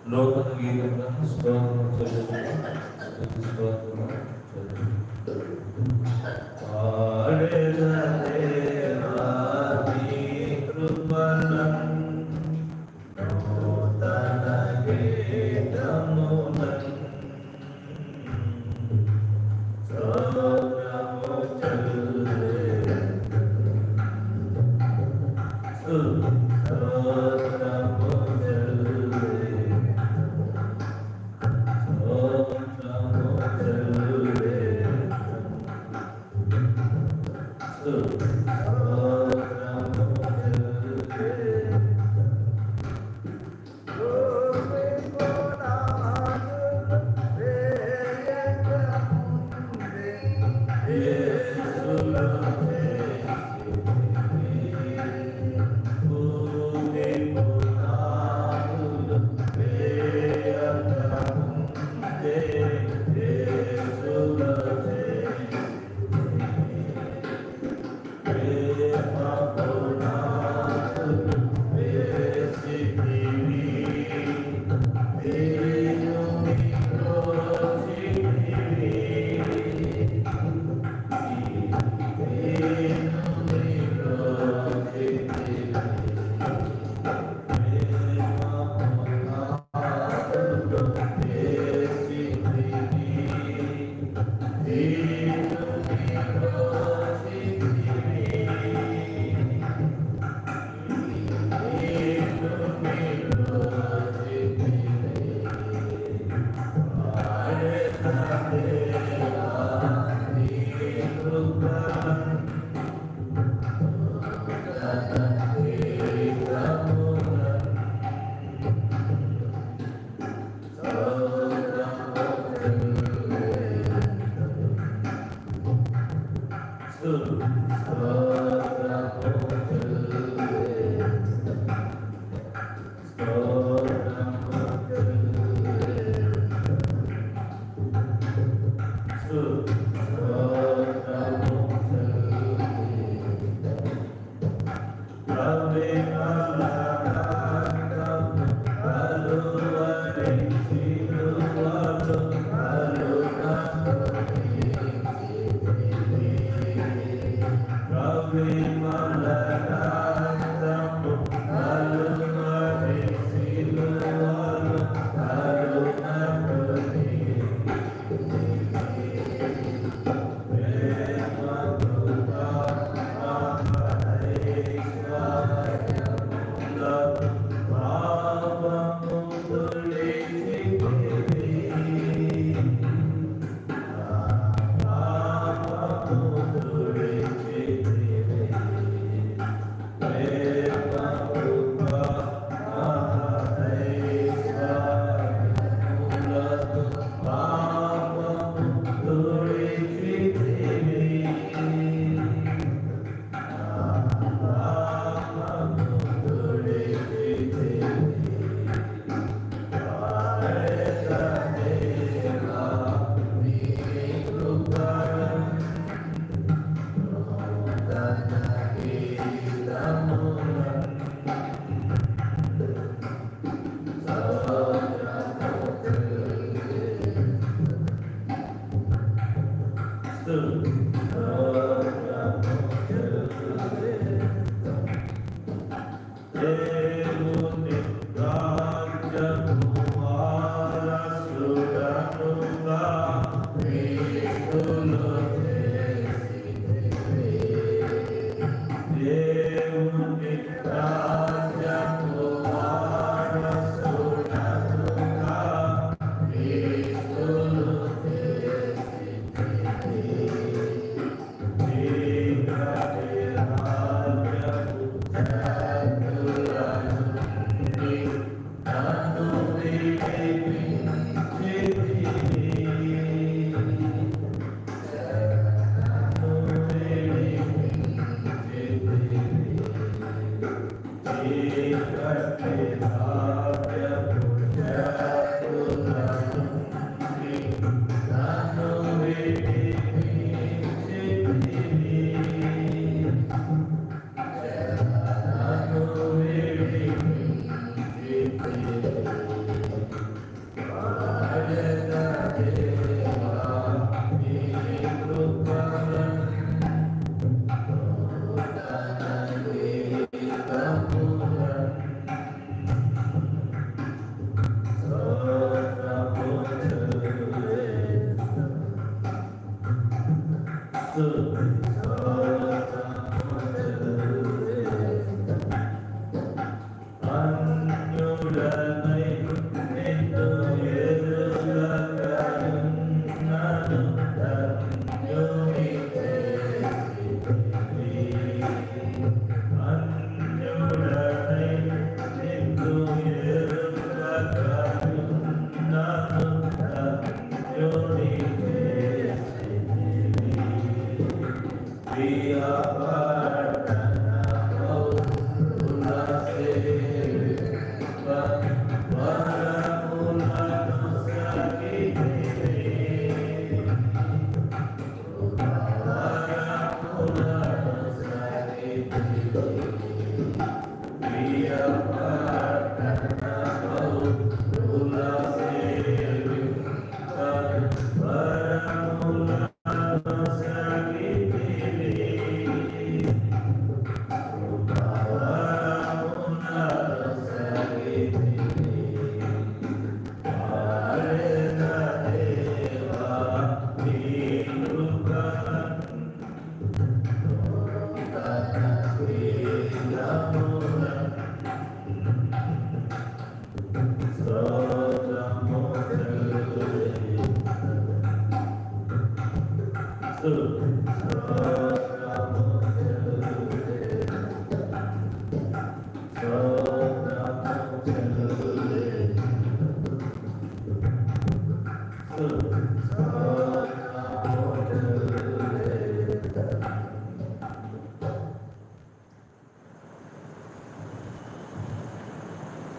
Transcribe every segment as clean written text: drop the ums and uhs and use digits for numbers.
నూతన గీతంగా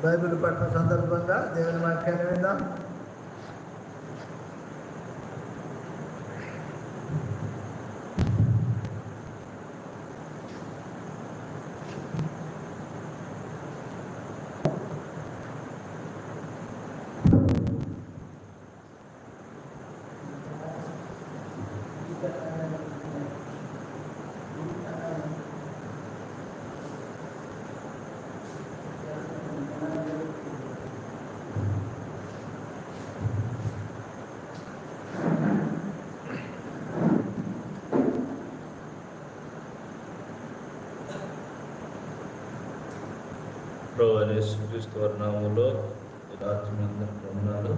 బైబిల్ పఠన సందర్భంగా దేవుని వాక్యాన్ని విందాం. యేసుక్రీస్తు వారి నామములో రాత్రి ఉన్నాడు.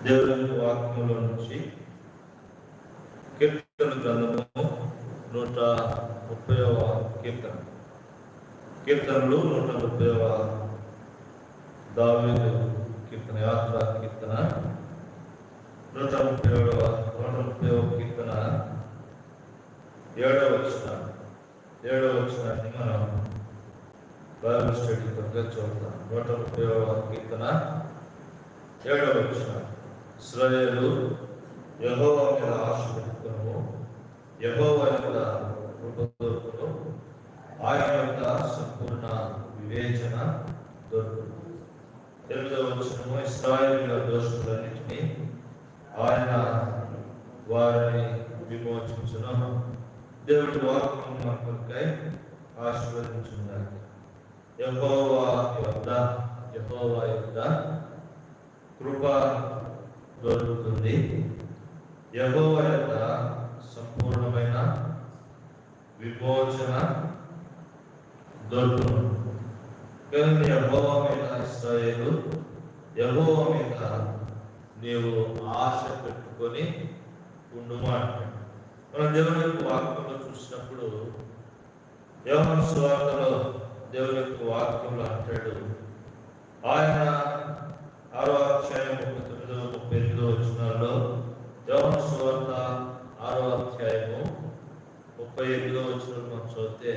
దేవుని వాక్యములో నుంచి కీర్తన గ్రంథము 130వ కీర్తన. కీర్తనలు 130వ దావీదు కీర్తన, యాత్ర కీర్తన 130వ కీర్తన 7వ వచనాన్ని మనం బైబిల్ స్టడీ కొరకు చూద్దాం. 130వ కీర్తన 7వ వచనం. ఇశ్రాయేలు యెహోవా మీద ఆశ పెట్టుకును, యెహోవా యొక్క కృప దొరుకును, ఆయన యొక్క సంపూర్ణ వివేచన దొరుకును. 8వ వచనము. ఇశ్రాయేలు దోషులన్నిటినీ ఆయన వారిని విమోచించును. దేవుడి వాక్యం మనకై ఆశీర్వదించున్నారు. యెహోవా యొక్క కృప దొరుకుతుంది, యెహోవా యొక్క సంపూర్ణమైన విమోచన దొరుకును. కానీ యెహోవా మీద ఇశ్రాయేలు, యెహోవా మీద నీవు ఆశ పెట్టుకొని ఉండుము అంటాడు. మనం దేవుని యొక్క వాక్యంలో చూసినప్పుడు యోహాను సువార్తలో దేవుని యొక్క వాక్యంలో అంటాడు, ఆయన 6వ అధ్యాయం 39, 38 వచనాల్లో, యోహాను సువార్త 6వ అధ్యాయము 38వ వచనం మనం చదివితే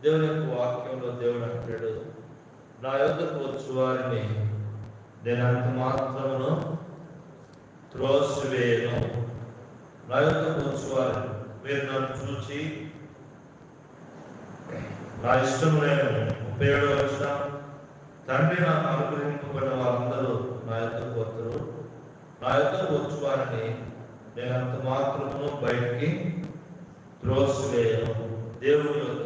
దేవుని యొక్క వాక్యంలో దేవుడు అంటాడు, నా యొద్దకు వచ్చు వారిని నేను అంత మాత్రమును త్రోసివేయను. నా యొద్దకు వచ్చు వారిని మీరు నన్ను చూచి నా ఇష్టము నేను 37వ వచనం, తండ్రి నాకు అనుగ్రహింపబడిన వారందరూ నా యొద్దకు వస్తారు. నా యొద్దకు వచ్చు వారిని నేను అంత మాత్రమును బయటికి త్రోసివేయను. దేవుని యొద్ద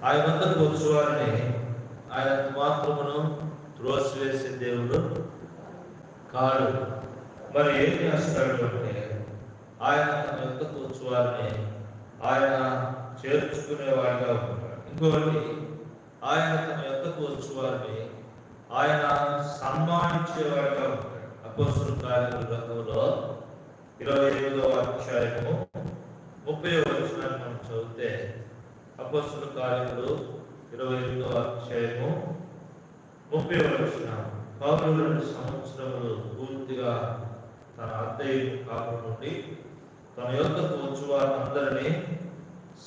ఆయన వద్దకు వచ్చు వారిని ఆయన మాత్రమును త్రోసివేసే దేవుడు కాడు. మరి ఏం చేస్తాడు అంటే ఆయన తన యొద్దకు వచ్చు వారిని ఆయన చేర్చుకునేవాడిగా ఉంటాడు. ఇంకొకటి, ఆయన తన యొద్దకు వచ్చు వారిని ఆయన సన్మానించేవాడిగా ఉంటాడు. అపోస్తలుల కార్యముల గ్రంథంలో 28వ అధ్యాయము 30వ వచనాన్ని మనం చదివితే, అపోస్తలుల కార్యములు 28వ అధ్యాయము 30వ వచనం, పౌలు 2 సంవత్సరములు పూర్తిగా తన అద్దె కాపురం నుండి తన యొద్దకు వచ్చు వారందరినీ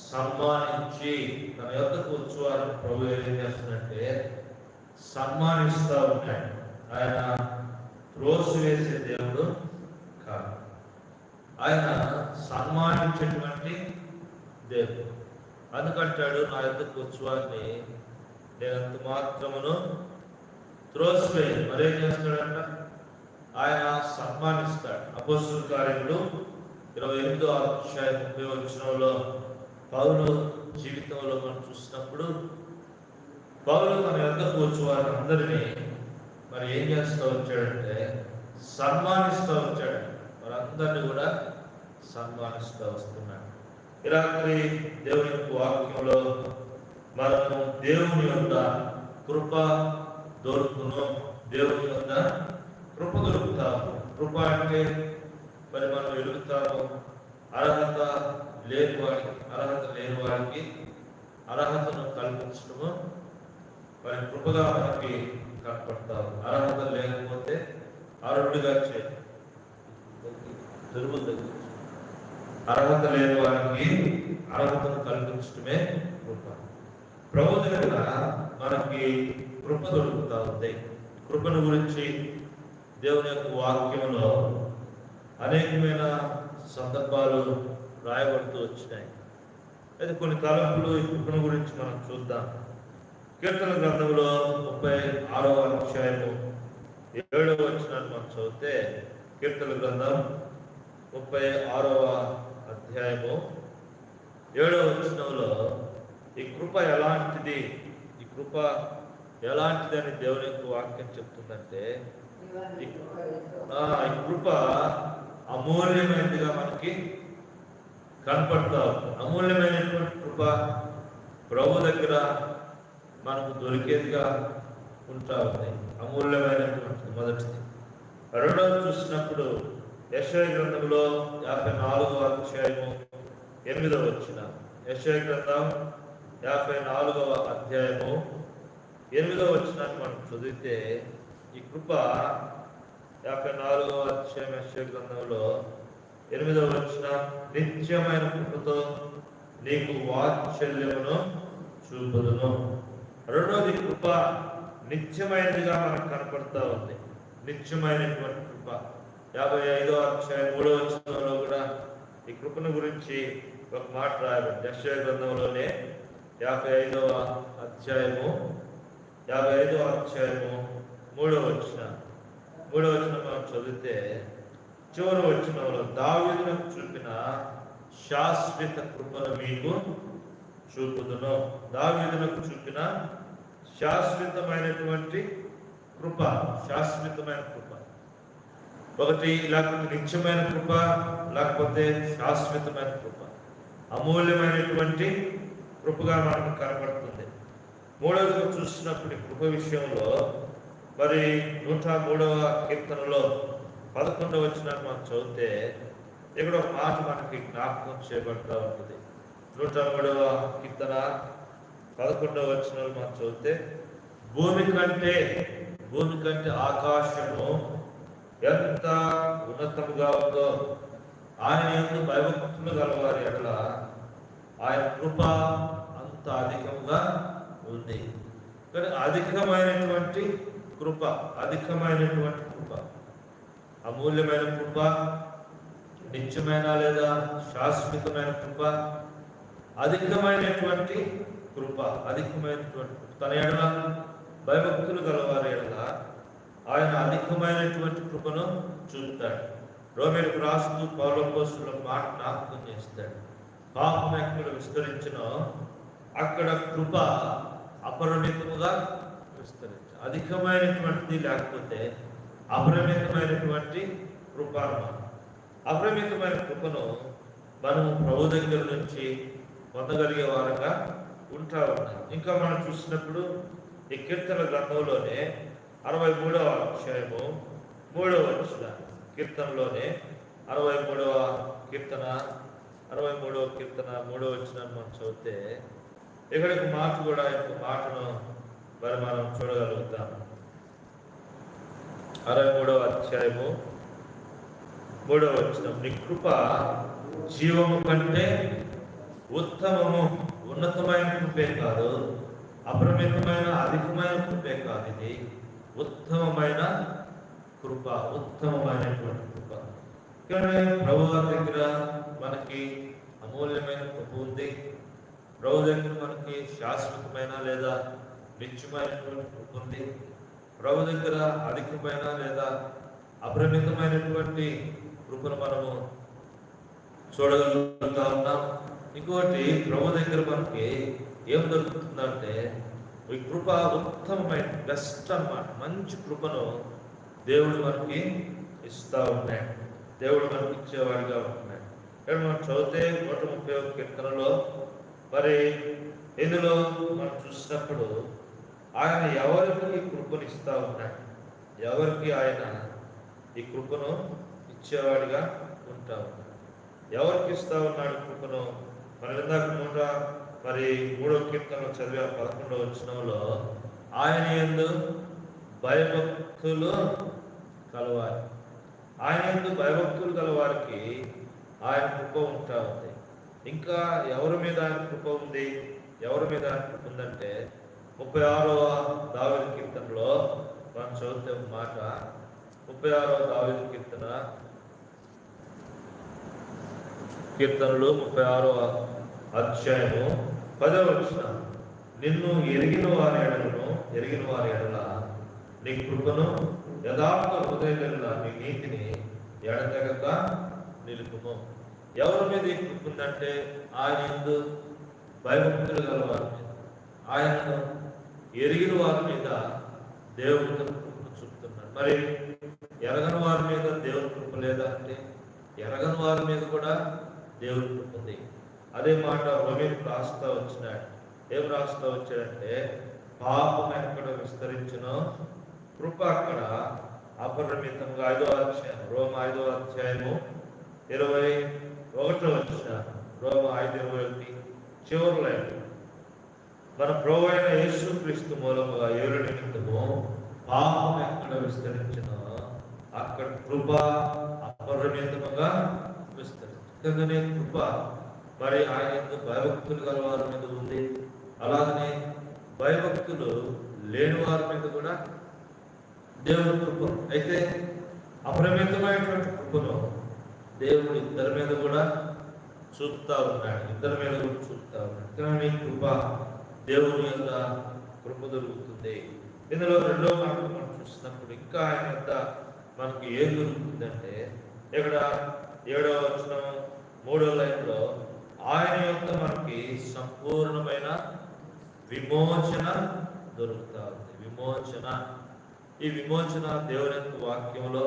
సన్మానించి, తన యొద్దకు వచ్చు వారిని ప్రభు ఏం చేస్తున్నట్టే సన్మానిస్తూ ఉన్నాడు. ఆయన త్రోసివేసే దేవుడు కాదు, ఆయన సన్మానించేటువంటి దేవుడు. అందుకంటాడు, నా యొద్దకు వచ్చు వారిని నేను అంత మాత్రమును త్రోసివేయను. మరేం చేస్తాడంట? ఆయన సన్మానిస్తాడు. అపోస్తలుల కార్యములు 28వ అధ్యాయం 30వ వచనంలో పౌలు జీవితంలో మనం చూసినప్పుడు, పౌలు తన యొద్దకు వచ్చు వారందరినీ మరి ఏం చేస్తూ వచ్చాడంటే సన్మానిస్తూ వచ్చాడు. వారందరినీ కూడా సన్మానిస్తూ వస్తున్నాడు. ఈ రాత్రి దేవుని యొక్క వాక్యంలో మనము దేవుని యొద్ద కృప దొరుకును, దేవుని యొద్ద కృప దొరుకుతాము. కృప అంటే మరి మనం ఎదుగుతాము. అర్హత లేని వారికి అర్హతను కల్పించడము మరి కృపగా మనకి కనపడతాము. అర్హత లేకపోతే అర్హుడిగా అర్హత లేని వారికి అర్హతను కల్పించడమే కృప. ప్రభు దగ్గర మనకి కృప దొరుకుతా ఉంది. కృపను గురించి దేవుని యొక్క వాక్యంలో అనేకమైన సందర్భాలు రాయబడుతూ వచ్చినాయి. అయితే కొన్ని తలంపులు ఈ కృపను గురించి మనం చూద్దాం. కీర్తన గ్రంథంలో 36వ అధ్యాయము 7వ వచనాన్ని మనం చదివితే, కీర్తన గ్రంథం 36వ అధ్యాయము 7వ వచనంలో ఈ కృప ఎలాంటిది, ఈ కృప ఎలాంటిది అని దేవుని యొక్క వాక్యం చెప్తుందంటే, ఈ కృప అమూల్యమైనదిగా మనకి కనపడతా ఉంది. అమూల్యమైనటువంటి కృప ప్రభు దగ్గర మనకు దొరికేదిగా ఉంటా ఉంది. అమూల్యమైనటువంటి మొదటిది. రెండవది చూసినప్పుడు యెషయా గ్రంథంలో 54వ అధ్యాయము 8వ వచనం, యెషయా గ్రంథం 54వ అధ్యాయము 8వ వచనాన్ని మనం చదివితే, ఈ కృప 54వ అధ్యాయం యెషయా గ్రంథంలో 8వ వచనం, నిత్యమైన కృపతో నీకు వాత్సల్యమును చూపుదును. రెండోది, కృప నిత్యమైనదిగా మనకు కనపడతా ఉంది. నిత్యమైనటువంటి కృప 55వ అధ్యాయం 3వ వచనంలో కూడా ఈ కృపను గురించి ఒక మాట రాయబడింది. యెషయా గ్రంథంలోనే 55వ అధ్యాయము 3వ వచనం మనం చదివితే, చివరి వచనంలో దావీదునకు చూపిన శాశ్వత కృపను మీకు చూపుదును. దావీదునకు చూపిన శాశ్వతమైనటువంటి కృప, శాశ్వతమైన కృప. ఒకటి, లేకపోతే నిత్యమైన కృప, లేకపోతే శాశ్వతమైన కృప, అమూల్యమైనటువంటి కృపగా మనకు కనపడుతుంది. మూడవది చూసినప్పుడు కృప విషయంలో మరి 103వ కీర్తనలో 11వ వచనాన్ని మనం చదివితే, ఇక్కడ ఒక మాట మనకి జ్ఞాపకం చేయబడతా ఉంటుంది. 103వ కీర్తన 11వ వచనాలు మనం చదివితే, భూమి కంటే ఆకాశము ఎంత ఉన్నతముగా ఉందో ఆయన యందు భయభక్తులు గలవారి ఎడల ఆయన కృప అంత అధికముగా ఉంది. కానీ అధికమైనటువంటి కృప, అమూల్యమైన కృప, నిత్యమైన లేదా శాశ్వతమైన కృప, అధికమైనటువంటి కృప, తన ఎడల భయభక్తులు గలవారి ఎడల ఆయన అధికమైనటువంటి కృపను చూపుతాడు. రోమీయులకు రాస్తూ పౌలు అపోస్తలుల మాట జ్ఞాపకం చేస్తాడు. పాపం ఎక్కడ విస్తరించినో అక్కడ కృప అపరిమితముగా విస్తరించు. అధికమైనటువంటిది లేకపోతే అపరిమితమైనటువంటి కృప. అపరిమితమైన కృపను మనము ప్రభు దగ్గర నుంచి పొందగలిగే వారంగా ఉంటా ఉన్నాం. ఇంకా మనం చూసినప్పుడు ఈ కీర్తన గ్రంథంలోనే 63వ అధ్యాయము 3వ వచనం, కీర్తనలోనే 63వ కీర్తన 3వ వచనం మనం చదివితే ఇక్కడికి మాట కూడా ఇంకో మాటను మరి మనం చూడగలుగుతాం. 63వ అధ్యాయము 3వ వచనం, నీ కృప జీవము కంటే ఉత్తమము. ఉన్నతమైన కృపే కాదు, అపరిమితమైన అధికమైన కృపే కాదు, ఇది ఉత్తమమైన కృప, ఉత్తమమైనటువంటి కృప. కానీ ప్రభు దగ్గర మనకి అమూల్యమైన కృప ఉంది. ప్రభు దగ్గర మనకి శాశ్వతమైన లేదా నిత్యమైనటువంటి కృప ఉంది. ప్రభు దగ్గర అధికమైన లేదా అపరిమితమైనటువంటి కృపను మనము చూడగలుగుతా ఉన్నాం. ఇంకోటి, ప్రభు దగ్గర మనకి ఏం దొరుకుతుందంటే ఈ కృప ఉత్తమమైన బెస్ట్ అన్నమాట. మంచి కృపను దేవుడు మనకి ఇస్తూ ఉన్నాడు, దేవుడు మనకి ఇచ్చేవాడిగా ఉంటున్నాడు. ఇక్కడ మనం చదివితే 131 కీర్తనలో మరి ఇందులో మనం చూసినప్పుడు ఆయన ఎవరికి ఈ కృపను ఇస్తూ ఉన్నాడు, ఎవరికి ఆయన ఈ కృపను ఇచ్చేవాడిగా ఉంటా ఉన్నాడు, ఎవరికి ఇస్తా ఉన్నాడు కృపను. మనం ఇందాక 3వ కీర్తనలో చదివే 11వ వచనంలో ఆయన యందు భయభక్తులు కలవారి, ఆయన యందు భయభక్తులు గలవారికి ఆయన కృప ఉంటా ఉంది. ఇంకా ఎవరి మీద ఆయన కృప ఉంది, ఎవరి మీద ఆయన కృప ఉందంటే 36వ దావీదు కీర్తనలో మనం చదివితే మాట, 36వ దావీదు కీర్తనలు 36వ అధ్యాయము 10వ వచనం, నిన్ను ఎరిగిన వారి ఎడల నీ కృపను యథార్థ హృదయుల నీ నీతిని ఎడతెగక నిలుపుము. ఎవరి మీద ఈ కృప ఉందంటే ఆయన యందు భయభక్తులు గలవారి మీద, ఆయనను ఎరిగిన వారి మీద దేవుడు కృపను చూపుతున్నాడు. మరి ఎరగని వారి మీద దేవుని కృప లేదా అంటే ఎరగని వారి మీద కూడా దేవుని కృప ఉంది. అదే మాట రోమీయులకు రాస్తా వచ్చినాడు. ఏం రాస్తా వచ్చాడంటే పాపం ఎక్కడ విస్తరించినో కృప అక్కడ అపరిమితంగా. 5వ అధ్యాయం రోమ 5వ అధ్యాయము 21వ వచనం, రోమ 5:21 చివరిలో మన ప్రభు అయిన యేసుక్రీస్తు మూలముగా ఏలు నిమిత్తము పాపం ఎక్కడ విస్తరించినో అక్కడ కృప అపరిమితముగా విస్తరించింది. కృప మరి ఆయన భయభక్తులు గల వారి మీద ఉంది, అలాగనే భయభక్తులు లేని వారి మీద కూడా దేవుని కృప. అయితే అపరిమితమైనటువంటి కృపను దేవుడు ఇద్దరి మీద కూడా చూపుతా ఉన్నాడు, కానీ కృప దేవుని యొక్క కృప దొరుకుతుంది. ఇందులో 2వ మాట మనం చూసినప్పుడు ఇంకా ఆయన యొక్క మనకి ఏం దొరుకుతుందంటే ఇక్కడ 7వ వచనం 3వ లైన్లో ఆయన యొక్క మనకి సంపూర్ణమైన విమోచన దొరుకుతా ఉంది. విమోచన, ఈ విమోచన దేవుని యొక్క వాక్యంలో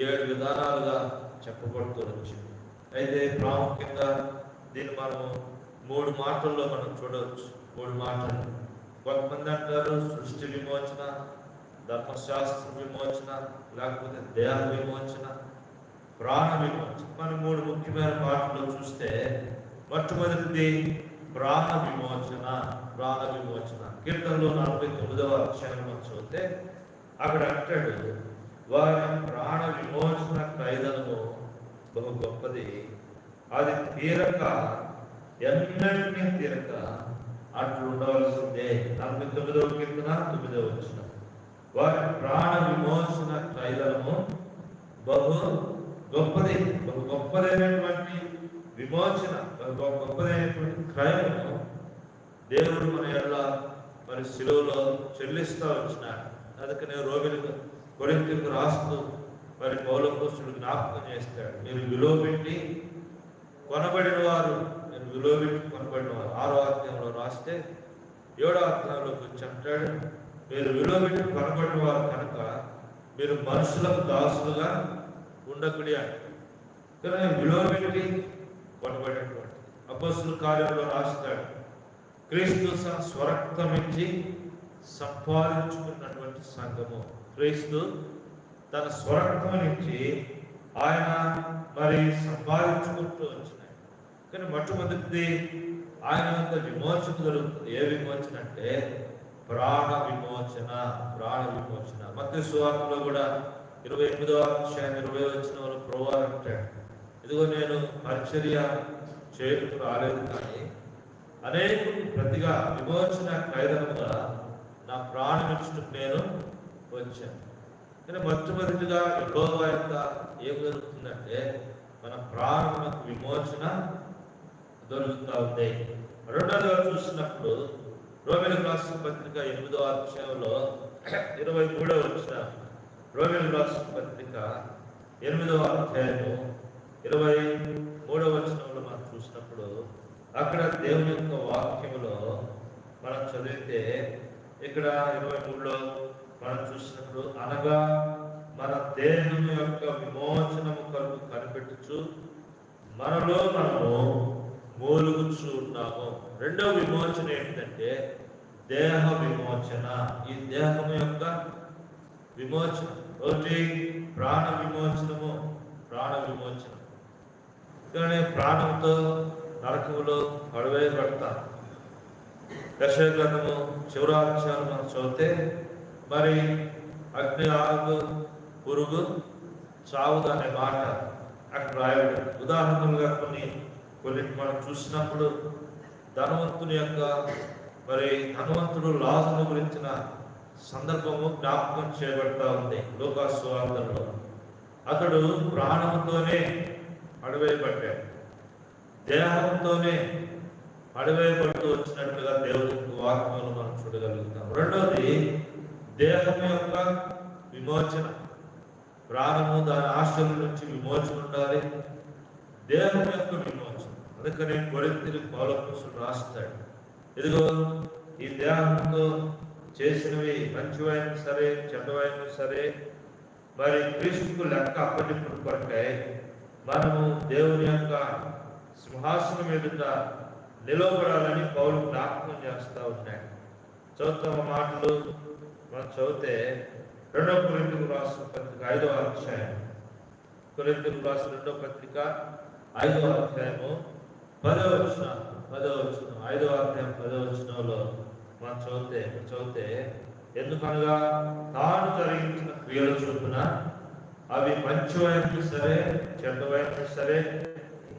7 విధానాలుగా చెప్పబడుతూ వచ్చింది. అయితే ప్రాముఖ్యంగా దీన్ని మనము 3 మాటల్లో మనం చూడవచ్చు. 3 మాటలు. కొంతమంది అంటారు సృష్టి విమోచన, ధర్మశాస్త్ర విమోచన, లేకపోతే దేహ విమోచన, ప్రాణ విమోచన. మనం 3 ముఖ్యమైన మాటలు చూస్తే మొట్టమొదటిది ప్రాణ విమోచన. ప్రాణ విమోచన కీర్తనలో 49వ అధ్యాయం చదివితే అక్కడ అంటాడు, వారి ప్రాణ విమోచన క్రైదనము బహు గొప్పది, అది తీరక ఎన్నటినీ తీరక అట్లు ఉండవలసిందే. 49వ కీర్తన 9వ వచనం. వారి ప్రాణ విమోచన క్రైదనము బహు గొప్పది. బహు గొప్పదైనటువంటి విమోచన, బహు గొప్పదైనటువంటి క్రయము దేవుడు మన ఎడల మరి శిలువలో చెల్లిస్తూ వచ్చినాడు. అందుకనే రోమిలకు కొరింథీయులకు రాస్తూ మరి పౌలపోస్తుడు జ్ఞాపకం చేస్తాడు, మీరు విలువ పెట్టి కొనబడిన వారు, నేను విలువ పెట్టి కొనబడిన వారు. 6వ అధ్యాయంలో రాస్తే 7వ అధ్యాయంలోకి వచ్చి అంటాడు, మీరు విలువ పెట్టి కొనబడిన వారు కనుక మీరు మనుషులకు దాసులుగా ఉండకుడి అంటాడు. కానీ విలువ పెట్టి కొనబడినటువంటి అపొస్తలుల కార్యంలో రాస్తాడు, క్రీస్తు స్వరక్తం ఇచ్చి సంపాదించుకున్నటువంటి సంఘము. క్రీస్తు తన స్వరక్తం నుంచి ఆయన మరి సంపాదించుకుంటూ వచ్చినాయి. కానీ మొట్టమొదటిది ఆయన యొక్క విమోచన జరుగుతుంది. ఏ విమోచన అంటే ప్రాణ విమోచన. ప్రాణ విమోచన మత్తయి సువార్తలో కూడా 28వ అధ్యాయం 20వ వచనంలో ప్రభువు అంటాడు, ఇదిగో నేను పరిచర్య చేయకు రాలేదు, కానీ అనేకులకు ప్రతిగా విమోచన క్రైదనముగా నా ప్రాణం ఇచ్చుటకు నేను వచ్చాను. కానీ మొట్టమొదటిగా యెహోవా యొక్క ఏం జరుగుతుందంటే మన ప్రాణములకు విమోచన దొరుకుతూ ఉంది. రెండోదిగా చూసినప్పుడు రోమీయులకు రాసిన పత్రిక 8వ అధ్యాయంలో 23వ వచనం. రోమీయులకు రాసిన పత్రిక 8వ అధ్యాయము 23వ వచనంలో మనం చూసినప్పుడు అక్కడ దేవుని యొక్క వాక్యములో మనం చదివితే ఇక్కడ 23లో మనం చూసినప్పుడు, అనగా మన దేహం యొక్క విమోచనము కొరకు కనిపెట్టుచు మనలో మనము మూలుగుచూ ఉన్నాము. రెండవ విమోచన ఏంటంటే దేహ విమోచన. ఈ దేహం యొక్క విమోచన, ఒకటి ప్రాణ విమోచనము. ప్రాణ విమోచన కానీ ప్రాణంతో నరకములో పడవేయబడతాం. యెషయా గ్రంథము చివరి అధ్యాయం మనం చదివితే మరి అగ్ని ఆగు పురుగు చావుదు అనే మాట అక్కడ రాయబడి. ఉదాహరణలుగా కొన్ని మనం చూసినప్పుడు ధనవంతుని యొక్క మరి ధనవంతుడు లాజరును గురించిన సందర్భము జ్ఞాపకం చేయబడతా ఉంది లూకాసు సువార్తలో. అతడు ప్రాణంతోనే పడవేయబడ్డాడు, దేహంతోనే పడవేయబడుతూ వచ్చినట్లుగా దేవుని వాక్యంలో మనం చూడగలుగుతాం. రెండోది దేహం యొక్క విమోచన. ప్రాణము దాని ఆశల నుంచి విమోచన ఉండాలి. దేహం యొక్క విమోచన. అందుకని కొరింథీయులకు పౌలు రాస్తాడు, ఇదిగో ఈ దేహంతో చేసినవి మంచివైన సరే చెడ్డవైన సరే మరి క్రీస్తుకు లెక్క అప్పటిప్పుడు కొరకై మనము దేవుని యొక్క సింహాసనం ఎదుట నిలవబడాలని పౌలు జ్ఞాపకం చేస్తూ ఉన్నాడు. చదువుతున్న మాటలు మనం చదివితే 2వ కొరింథీయులకు రాసిన పత్రిక 5వ అధ్యాయం, కొరింథీయులకు రాసిన 2వ పత్రిక 5వ అధ్యాయము 10వ వచనం, 5వ అధ్యాయం 10వ వచనంలో మనం చదివితే ఎందుకనగా తాను జరిగించిన క్రియల చొప్పున అవి మంచివైన సరే చెడ్డవైన సరే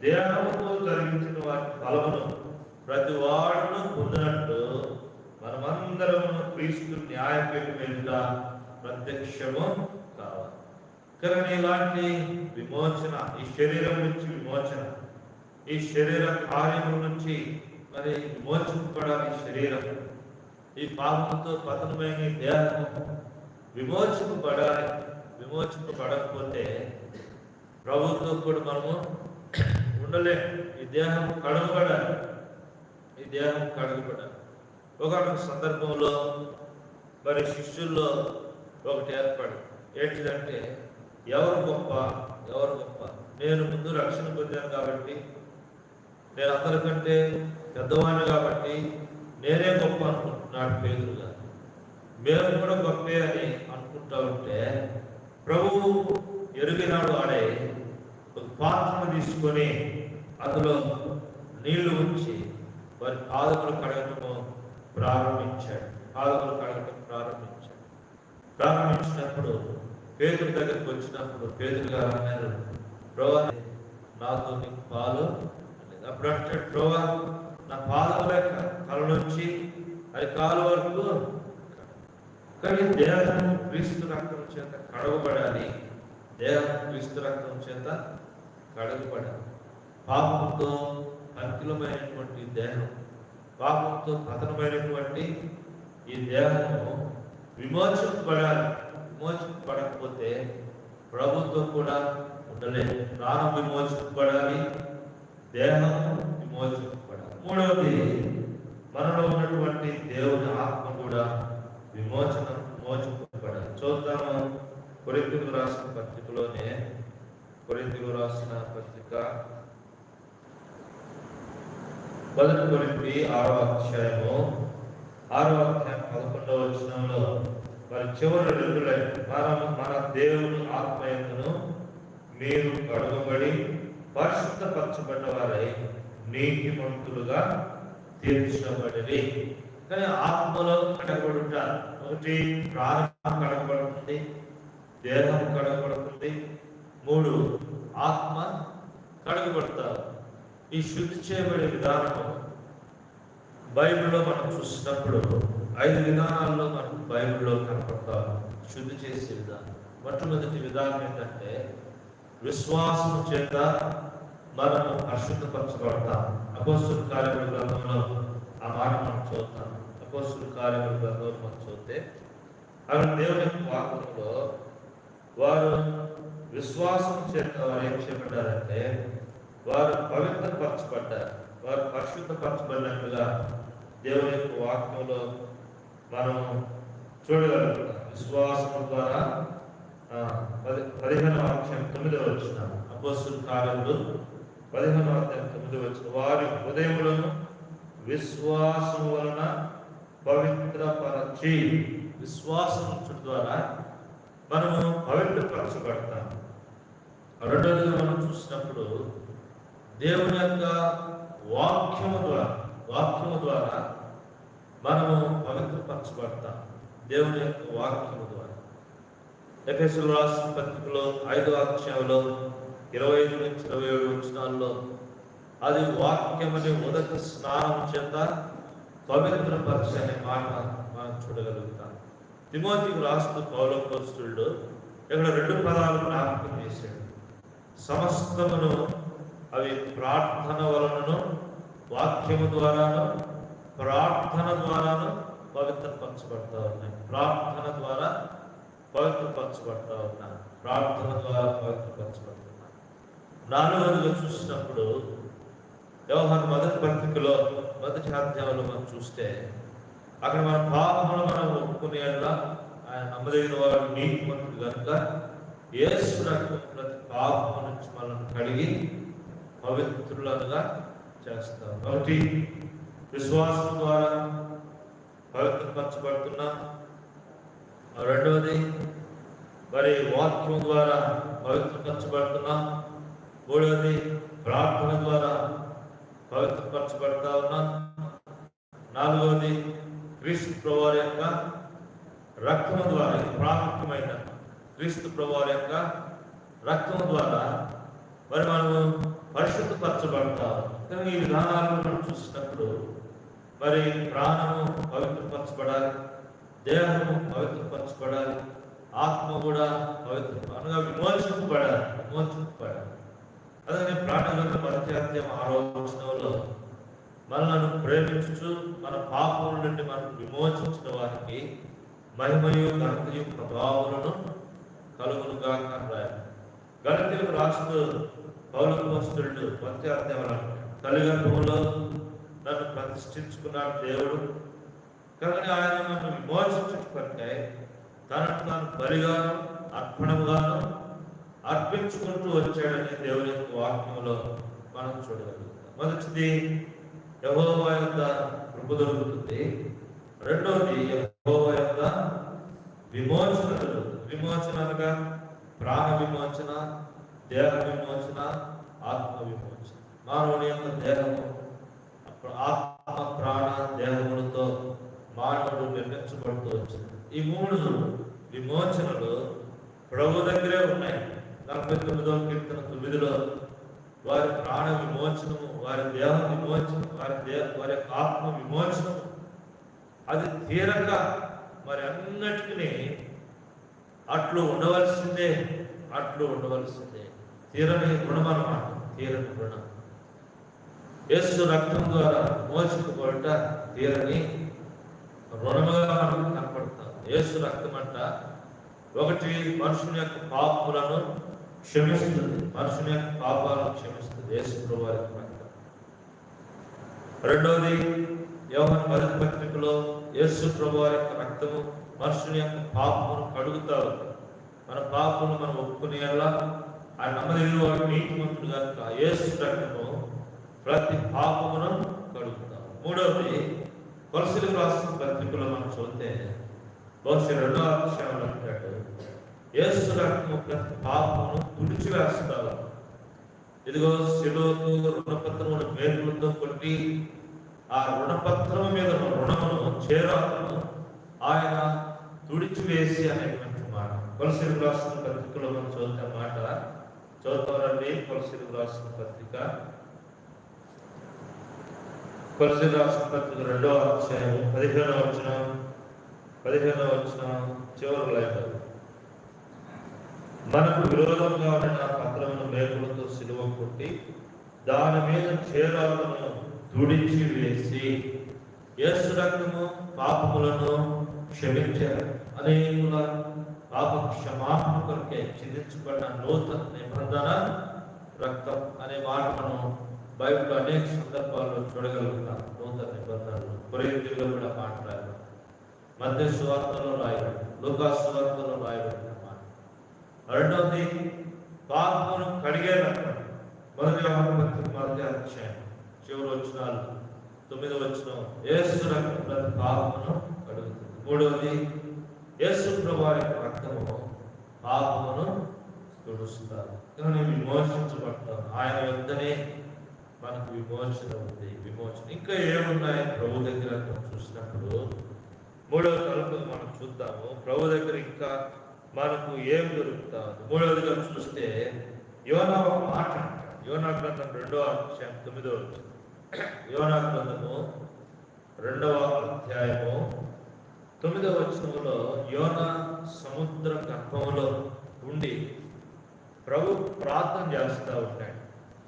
దేహంతో జరిగించిన వాటి ఫలమును ప్రతి వాడును పొందినట్టు మనమందరము క్రీస్తు న్యాయపీఠం మీద ప్రత్యక్షము కావాలి. కానీ ఇలాంటి విమోచన, ఈ శరీరం నుంచి విమోచన, ఈ శరీర కార్యముల నుంచి మరి విమోచింపబడాలి. శరీరం ఈ పాపంతో పతనమైన దేహము విమోచింపబడాలి. విమోచింపబడకపోతే ప్రభుత్వం కూడా మనము ఉండలేము. ఈ దేహం కడగబడాలి. ఈ దేహం కడగబడాలి. ఒకనొక సందర్భంలో మరి శిష్యుల్లో ఒకటి ఏర్పడి ఏంటిదంటే ఎవరు గొప్ప. నేను ముందు రక్షణ పొందాను కాబట్టి, నేను అందరికంటే పెద్దవాడిని కాబట్టి నేనే గొప్ప అనుకుంటున్నాడు పేతురు గారు. మేము కూడా గొప్పే అని అనుకుంటా ఉంటే ప్రభువు ఎరిగినాడు. ఆడే ఒక పాత్రను తీసుకొని అందులో నీళ్లు ఉంచి వారి పాదములు కడగటము ప్రారంభించాడు. ప్రారంభించినప్పుడు పేతురు దగ్గరికి వచ్చినప్పుడు పేతురు గారు అన్నారు, ప్రభువా నాతో నీకు పాలు అనేది. అప్పుడు అంటాడు, ప్రభువా నా పాదముల తల నుంచి అది కాలు వరకు. కానీ దేహము క్రీస్తు రక్తం చేత కడగబడాలి. కడగబడాలి. పాపంతో అంకిలమైనటువంటి దేహం, పాపంతో పతనమైనటువంటి ఈ దేహము విమోచింపబడకపోతే ప్రభుత్వం కూడా ఉండలేదు. ప్రాణం విమోచింపబడాలి, దేహం విమోచింపబడాలి. మూడవది, మనలో ఉన్నటువంటి దేవుని ఆత్మ కూడా విమోచింపబడాలి. చూద్దాము కొరింథీయులకు రాసిన పత్రికలోనే, కొరింథీయులకు రాసిన పత్రిక 1 కొరింథీ 6వ అధ్యాయము 11వ వచనంలో మరి చివరి 2 లైన్లు, మన దేవుని ఆత్మయందును మీరు కడుగబడి పరిశుద్ధపరచబడిన వారై నీతిమంతులుగా తీర్చబడిరి. కానీ ఆత్మలో కడగబడి ఉంటారు. ఒకటి ప్రాణం కడగబడుతుంది, దేహం కడగబడుతుంది. 3 ఆత్మ కడగబడతారు. ఈ శుద్ధి చేయబడే విధానం బైబిల్లో మనం చూసినప్పుడు 5 విధానాల్లో మనకు బైబిల్లో కనపడతారు. శుద్ధి చేసే విధానం. మొట్టమొదటి విధానం ఏంటంటే విశ్వాసం చేత మనము అశుద్ధపరచబడతాం. అపోస్తలుల కార్యముల గ్రంథంలో ఆ మాట మనం చూద్దాం. అపోస్తలుల కార్యముల గ్రంథంలో మనం చూస్తే అక్కడ దేవుని వాక్యంలో వారు విశ్వాసం చేత వారు ఏం చేయబడ్డారంటే వారు పవిత్రపరచబడ్డారు. వారు పరిశుద్ధపరచబడినట్లుగా దేవుని యొక్క వాక్యంలో మనం చూడగలుగుతాం. విశ్వాసం ద్వారా 15వ అధ్యాయం 9వ వచనం, అపోస్తలుల కార్యములు 15వ అధ్యాయం 9వ వచనం, వారి హృదయములను విశ్వాసం వలన పవిత్రపరచి. విశ్వాసం ద్వారా మనము పవిత్రపరచబడతాం. రెండవదిగా మనం చూసినప్పుడు దేవుని యొక్క వాక్యము ద్వారా మనము పవిత్రపరచబడతాం. దేవుని యొక్క వాక్యము ద్వారా ఎఫెసీయులకు రాసిన పత్రికలో 5వ అధ్యాయంలో 25 నుంచి 27 వచనాల్లో అది వాక్యమనే ఉదక స్నానం చేత పవిత్రపరచే అనే మాట మనం చూడగలుగుతాం. తిమోతికి రాస్తూ పౌలు అపోస్తలుడు ఇక్కడ 2 పదాలు జ్ఞాపకం చేశాడు. సమస్తమును అవి ప్రార్థన వలనను వాక్యము ద్వారాను ప్రార్థన ద్వారాను పవిత్రపరచబడతా ఉన్నాయి. ప్రార్థన ద్వారా పవిత్రపరచబడతా ఉన్నాయి. 4వదిగా చూసినప్పుడు యోహాను 1వ పత్రికలో 1వ అధ్యాయంలో మనం చూస్తే అక్కడ మన పాపములు మనం ఒప్పుకునేలా ఆయన నమ్మదగిన వాడు, నీతిమంతుడు కనుక యేసు రక్తం ప్రతి పాపము నుంచి మనల్ని కడిగి పవిత్రులుగా చేస్తాం. ఒకటి విశ్వాసం ద్వారా పవిత్రపరచబడుతున్నాం. రెండవది మరి వాక్యం ద్వారా పవిత్రపరచబడుతున్నాం. మూడవది ప్రార్థన ద్వారా పవిత్రపరచబడతా ఉన్నాం. 4వది క్రీస్తు ప్రభువారి యొక్క రక్తము ద్వారా, ఇది ప్రాముఖ్యమైన క్రీస్తు ప్రభువారి యొక్క రక్తము ద్వారా మరి మనము పరిశుద్ధపరచబడతాం. కానీ ఈ విధానాలను మనం చూసినప్పుడు మరి ప్రాణము పవిత్రపరచబడాలి, దేహము పవిత్రపరచబడాలి, ఆత్మ కూడా అనగా విమోచింపబడాలి. అలాగే ప్రాణగ్రంథం 1వ అధ్యాయం 6వ వచనంలో మనలను ప్రేమించుచు మన పాపముల నుండి మనం విమోచించిన వారికి మహిమయు ఘనతయు ప్రభావములను కలుగునుగా అన్నాడు. గలతీయులకు రాస్తూ పౌలు అపోస్తలుడు 1వ అధ్యాయంలో తల్లిగర్భములో నన్ను ప్రతిష్ఠించుకున్నాడు దేవుడు, కానీ ఆయన నన్ను విమోచించుకుంటే తనను తాను బలిగాను అర్పణముగాను అర్పించుకుంటూ వచ్చాడని దేవుని యొక్క వాక్యంలో మనం చూడగలుగుతాం. మొదటిది యెహోవా యొక్క కృప దొరుకుతుంది. రెండవది యెహోవా యొక్క విమోచన దొరుకుతుంది. విమోచన అనగా ప్రాణ విమోచన, దేహ విమోచన, ఆత్మ విమోచన. మానవుని యొక్క దేహము ఆత్మ ఆత్మ ప్రాణ దేహములతో మానవుడు నిర్మించబడుతూ వచ్చింది. ఈ 3 విమోచనలు ప్రభు దగ్గరే ఉన్నాయి. 49వ కీర్తన 9లో వారి ప్రాణ విమోచనము, వారి దేహ విమోచనం, వారి ఆత్మ విమోచనము అది తీరక మరి అన్నిటికీ అట్లు ఉండవలసిందే, తీరని రుణం అన్నమాట, తీరని రుణం. యేసు రక్తం ద్వారా మోసుకుపోవట తీరని రుణముగా మనకు కనపడతాం. యేసు రక్తం అంట ఒకటి మనుషుని యొక్క పాపములను క్షమిస్తుంది, మనుషుని యొక్క పాపాలను క్షమిస్తుంది యేసు ప్రభువారి రక్తం. రెండవది యోహాను మొదటి పత్రికలో యేసు ప్రభువారి యొక్క రక్తము మనుషుని యొక్క పాపమును కడుగుతారు. మన పాపమును మనం ఒప్పుకునేలా ఆయన నమ్మదగిన వాడు నీతిమంతుడు కనుక యేసు రక్తము ప్రతి పాపమును కడుగుతాం. మూడవది కొలసీలకు రాసిన పత్రికలో మనం చూస్తే బహుశా 2వ అధ్యాయంలో అంటాడు యేసు రక్తము ప్రతి పాపమును తుడిచివేస్తారు. ఇదిగో శిలువకు రుణపత్రములు మేకులతో కొట్టి ఆ రుణపత్రము మీద రుణమును చేరాలను ఆయన తుడిచివేసి అనేటువంటి మాట కొలసీలకు రాసిన పత్రికలో మనం చూస్తే మాట చదువుతారండి. కొలసీలకు రాసిన పత్రిక కొలసీలకు రాసిన పత్రిక 2వ అధ్యాయం 15వ వచనం చివరి లైన్, మనకు విరోధంగా ఉన్న పత్రమును మేకులతో సిలువ కొట్టి దాని మీద చేరాలను తుడిచి వేసి యేసు రక్తము పాపములను క్షమించారు. అనేకుల పాప క్షమాపణ కొరకే చిందించబడిన నూతన నిబంధన రక్తం అనే మాట మనం బైబిల్లో అనేక సందర్భాల్లో చూడగలుగుతాం. నూతన నిబంధనలు కొరింథీయుల్లో కూడా మాట్లాడారు, మత్తయి సువార్తలో రాయబడి, లూకా సువార్తలో రాయబడిన మాట. రెండవది పాపమును కడిగే రక్తం. మొదటి అధ్యాయం చివరి వచనాలు 9వ వచనం యేసు రక్తం ప్రతి పాపమును కడుగుతుంది. మూడవది యేసు ప్రభువారి రక్తము పాపమును తుడుస్తారు. కానీ విమోచించబడతాం, ఆయన యొద్దనే మనకు విమోచన ఉంది. విమోచన ఇంకా ఏమున్నాయి ప్రభు దగ్గర చూసినప్పుడు 3వ తలుపు మనం చూద్దాము. ప్రభు దగ్గర ఇంకా మనకు ఏం దొరుకుతా ఉంది. 3వదిగా చూస్తే యోనా ఒక మాట అంటాడు. యోనా గ్రంథం 2వ అధ్యాయం 9వ వచనం. యోనా గ్రంథము 2వ అధ్యాయము 9వ వచనంలో యోనా సముద్ర గర్భంలో ఉండి ప్రభు ప్రార్థన చేస్తూ ఉంటాడు.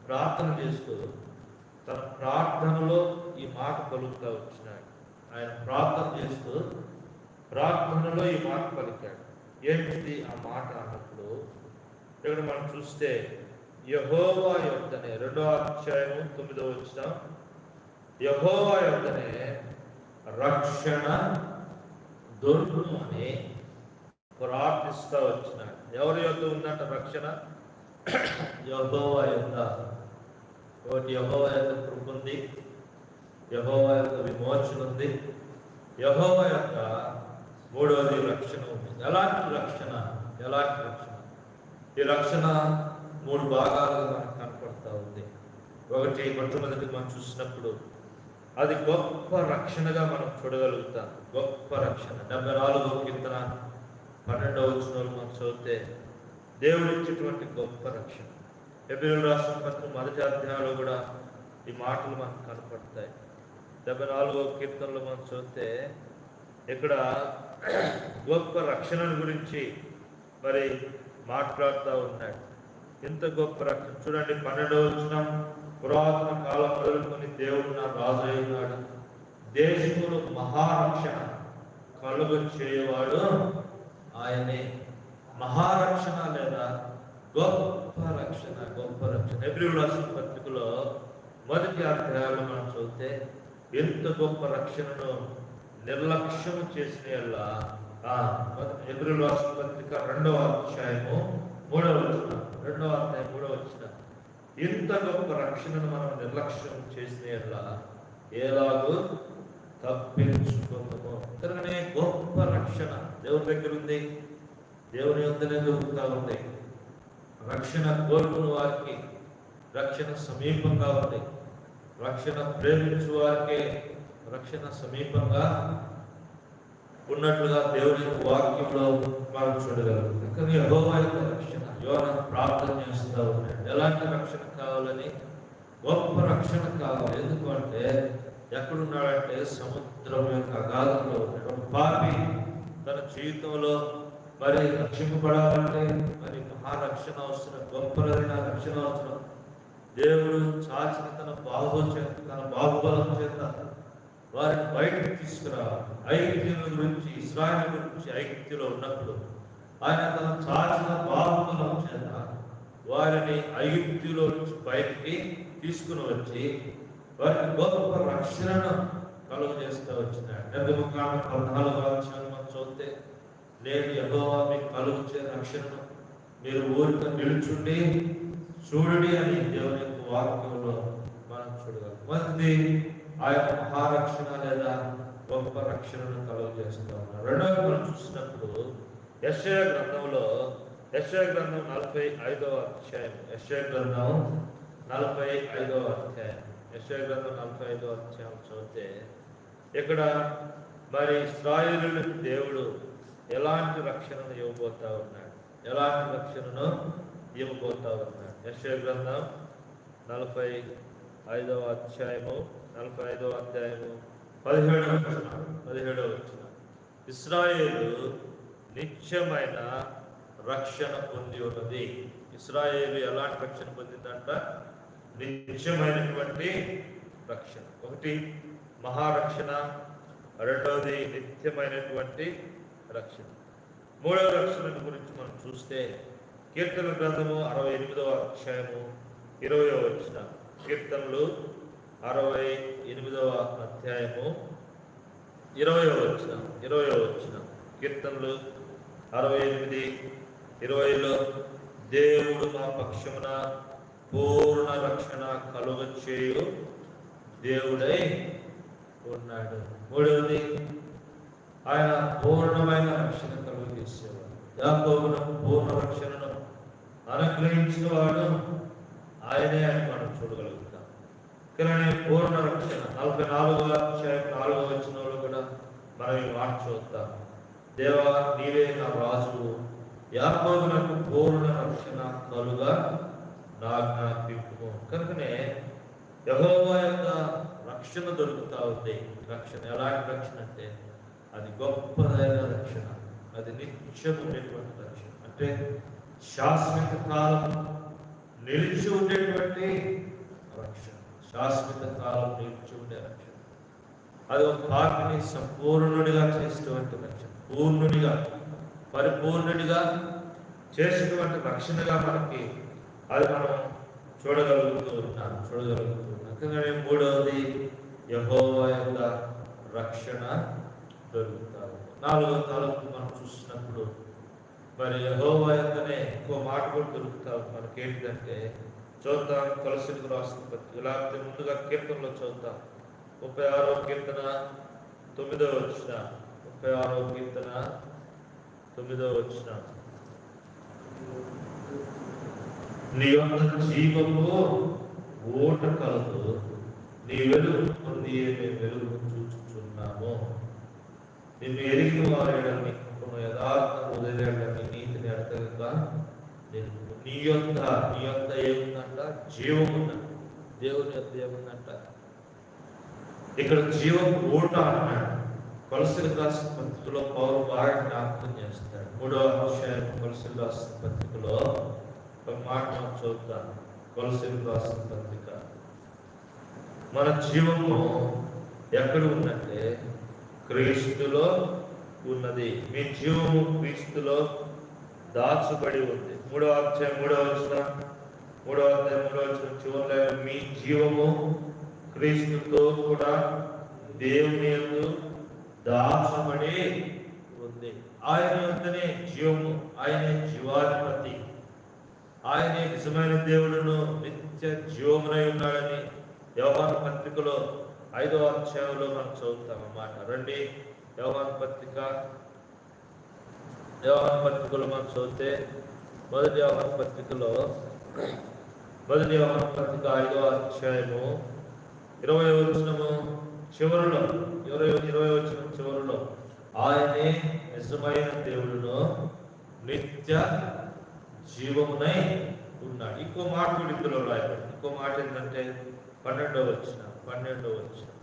ప్రార్థన చేస్తూ తన ప్రార్థనలో ఈ మాట పలుకుతూ వచ్చినాడు. ఆయన ప్రార్థన చేస్తూ ప్రార్థనలో ఈ మాట పలికాడు. ఏమిటి ఆ మాట అన్నప్పుడు ఇక్కడ మనం చూస్తే యెహోవా యొద్దనే 2వ అధ్యాయం 9వ వచనం, యెహోవా యొద్దనే రక్షణ దొరుకును అని ప్రార్థిస్తూ వచ్చినాడు. ఎవరి యొద్ద ఉందంట రక్షణ? యెహోవా యొద్ద. ఒకటి యెహోవా యొక్క కృప ఉంది, యెహోవా యొక్క విమోచన ఉంది, యెహోవా యొక్క మూడవది రక్షణ ఉంది. ఎలాంటి రక్షణ? ఈ రక్షణ 3 భాగాలుగా మనకు కనపడతా ఉంది. ఒకటి మొట్టమొదటి మనం చూసినప్పుడు అది గొప్ప రక్షణగా మనం చూడగలుగుతాం. గొప్ప రక్షణ 74వ కీర్తన 12వ వచనంలో మనం చదివితే దేవుడు ఇచ్చేటువంటి గొప్ప రక్షణ. హెబ్రీయులకు రాసిన పత్రిక 1వ అధ్యాయంలో కూడా ఈ మాటలు మనకు కనపడతాయి. 74వ కీర్తనలో మనం చూస్తే ఇక్కడ గొప్ప రక్షణ గురించి మరి మాట్లాడుతూ ఉన్నాడు. ఎంత గొప్ప రక్షణ చూడండి. 12వ వచనం, పురాతన కాలం మొదలుకొని దేవుడు నా రాజు అయినాడు, దేశములు మహారక్షణ కలుగు చేయవాడు ఆయనే. మహారక్షణ లేదా గొప్ప రక్షణ. హెబ్రీయులకు రాసిన పత్రికలో 1వ అధ్యాయంలో మనం చూస్తే ఎంత గొప్ప రక్షణను నిర్లక్ష్యం చేసిన హెబ్రీయులకు రాసిన పత్రిక 2వ అధ్యాయము 3వ వచనం, 2వ అధ్యాయం 3వ వచనం, ఇంత గొప్ప రక్షణను మనం నిర్లక్ష్యం చేసిన ఎలాగూ తప్పించుకోము. కనుకనే గొప్ప రక్షణ దేవుని దగ్గర ఉంది, దేవుని యొద్దనే దొరుకుతూ ఉంది. రక్షణ కోరుకున్న వారికి రక్షణ సమీపంగా ఉంది. రక్షణ ప్రేమించు వారికే రక్షణ సమీపంగా ఉన్నట్లుగా దేవుని యొక్క వాక్యంలో మనం చూడగలుగుతాం. కానీ యెహోవా యొక్క రక్షణ యోనా ప్రార్థన చేస్తూ ఉన్నాడు. ఎలాంటి రక్షణ కావాలని? గొప్ప రక్షణ కావాలి. ఎందుకంటే ఎక్కడున్నాడంటే సముద్రం యొక్క అగాధంలో ఉన్నాడు. ఒక పాపి తన జీవితంలో మరి రక్షింపబడాలంటే మరి మహారక్షణ అవసరం, గొప్పదైన రక్షణ అవసరం. దేవుడు చాచిన తన బాహుబలం చేత వారిని బయటకు తీసుకురావాలి. ఐగుప్తీయుల గురించి, ఇశ్రాయేలు గురించి ఐగుప్తిలో ఉన్నప్పుడు ఆయన తన చాచిన బాహుబలం చేత వారిని ఐగుప్తిలో నుంచి బయటికి తీసుకుని వచ్చి వారికి గొప్ప రక్షణను కలుగు చేస్తూ వచ్చినాడు. నిర్గమకాండం 14 మనం చూస్తే, నేను యెహోవా మీకు కలుగుచే రక్షణను మీరు ఊరిక నిలుచుండి చూడండి అని దేవుని యొక్క వాక్యంలో మనం చూడగలం. మొదటిది ఆ యొక్క మహారక్షణ లేదా గొప్ప రక్షణను కలుగు చేస్తూ ఉన్నారు. రెండవది మనం చూసినప్పుడు యెషయా గ్రంథంలో, యెషయా గ్రంథం 45వ అధ్యాయం, యెషయా గ్రంథం 45వ అధ్యాయం, యెషయా గ్రంథం 45వ అధ్యాయం చూస్తే ఇక్కడ మరి ఇశ్రాయేలులకు దేవుడు ఎలాంటి రక్షణను ఇవ్వబోతా ఉన్నాడు, ఎలాంటి రక్షణను ఇవ్వబోతా ఉన్నాడు. యెషయా గ్రంథం 45వ అధ్యాయము 17వ వచనం. ఇశ్రాయేలు నిత్యమైన రక్షణ పొంది ఉన్నది. ఇశ్రాయేలు ఎలాంటి రక్షణ పొందిందంట? నిత్యమైనటువంటి రక్షణ. ఒకటి మహారక్షణ, రెండవది నిత్యమైనటువంటి రక్షణ. మూడవ రక్షణ గురించి మనం చూస్తే కీర్తన గ్రంథము 68వ అధ్యాయము 20వ వచనం. కీర్తనలు 68వ అధ్యాయము 20వ వచనం. కీర్తనలు 68:20లో దేవుడు మా పక్షమున పూర్ణ రక్షణ కలుగ చేయు దేవుడై ఉన్నాడు. మూడవది ఆయన పూర్ణమైన రక్షణ కలుగ చేసేవాడు. యాకోబునకు పూర్ణ రక్షణను అనుగ్రహించిన వాడు ఆయనే అని మనం చూడగలుగుతాం. కానీ పూర్ణ రక్షణ 44వ అధ్యాయం 4వ వచనంలో కూడా మనం ఈ మాట చూద్దాం. దేవా నీవే నా రాజు, యాకోబునకు పూర్ణ రక్షణ కలుగా నాజ్ఞాపింపుము. కనుకనే యెహోవా యొక్క రక్షణ దొరుకుతా ఉంది. రక్షణ ఎలాంటి రక్షణ అంటే అది గొప్పదైన రక్షణ, అది నిత్యం ఉండేటువంటి రక్షణ. అంటే శాశ్వత కాలం నిలిచి ఉండేటువంటి రక్షణ, శాశ్వత కాలం నిలిచి ఉండే రక్షణ. అది ఒక పాపిని సంపూర్ణుడిగా చేసేటువంటి రక్షణ, పూర్ణుడిగా పరిపూర్ణుడిగా చేసేటువంటి రక్షణగా మనకి అది మనం చూడగలుగుతూ ఉన్నాం. అందుకని మూడవది యెహోవా యొక్క రక్షణ దొరుకుతారు. నాలుగవ తాలూకు మనం చూసినప్పుడు మరి యెహోవా యొక్కనే ఇంకో మాట కూడా దొరుకుతారు మనకి. ఏంటంటే చూద్దాం, కొలసీలకు రాసిన పత్రిక. లేకపోతే ముందుగా కీర్తనలో చూద్దాం. 36వ కీర్తన 9వ వచనం. 36వ కీర్తన 9వ వచనం. నీ యొక్క జీవము ఓట కలదు, నీ వెలుగు పొంది మేము వెలుగు చూచుచున్నాము. నిన్ను ఎరిగిన వారేడని, యథార్థ ఉదయాడని, నీతిని అర్థంగా నీ యొక్క ఏముందంట? జీవం ఉందంట. దేవుని యొక్క ఏముందంట? ఇక్కడ జీవం ఓట అన్నాడు. కొలసీలకు రాసిన పత్రికలో పౌరు బాగా జ్ఞాపకం చేస్తాడు. 3వ అధ్యాయం కొలసీలకు రాసిన పత్రికలో ఒక మాట మనం చూద్దాం. కొలసీలకు రాసిన పత్రిక, మన జీవము ఎక్కడ ఉందంటే క్రీస్తులో ఉన్నది. మీ జీవము క్రీస్తులో దాచబడి ఉంది. 3వ అధ్యాయం 3వ వచనం చివరిలో మీ జీవము క్రీస్తుతో కూడా దేవుని యందు దాచబడి ఉంది. ఆయన యొక్కనే జీవము, ఆయనే జీవాధిపతి, ఆయనే నిజమైన దేవుడును నిత్య జీవమునై ఉన్నాడని యోహాను పత్రికలో 5వ అధ్యాయంలో మనం చదువుతాం అన్నమాట. రండి యోహాను పత్రికలో మనం చదివితే మొదటి యోహాను పత్రిక 5వ అధ్యాయము 20వ వచనము చివరిలో 20వ వచనం చివరిలో ఆయనే నిజమైన దేవుడును నిత్య జీవమునై ఉన్నాడు. ఇంకో మాట కూడా ఇందులో రాయబడి, ఇంకో మాట ఏంటంటే 12వ వచనం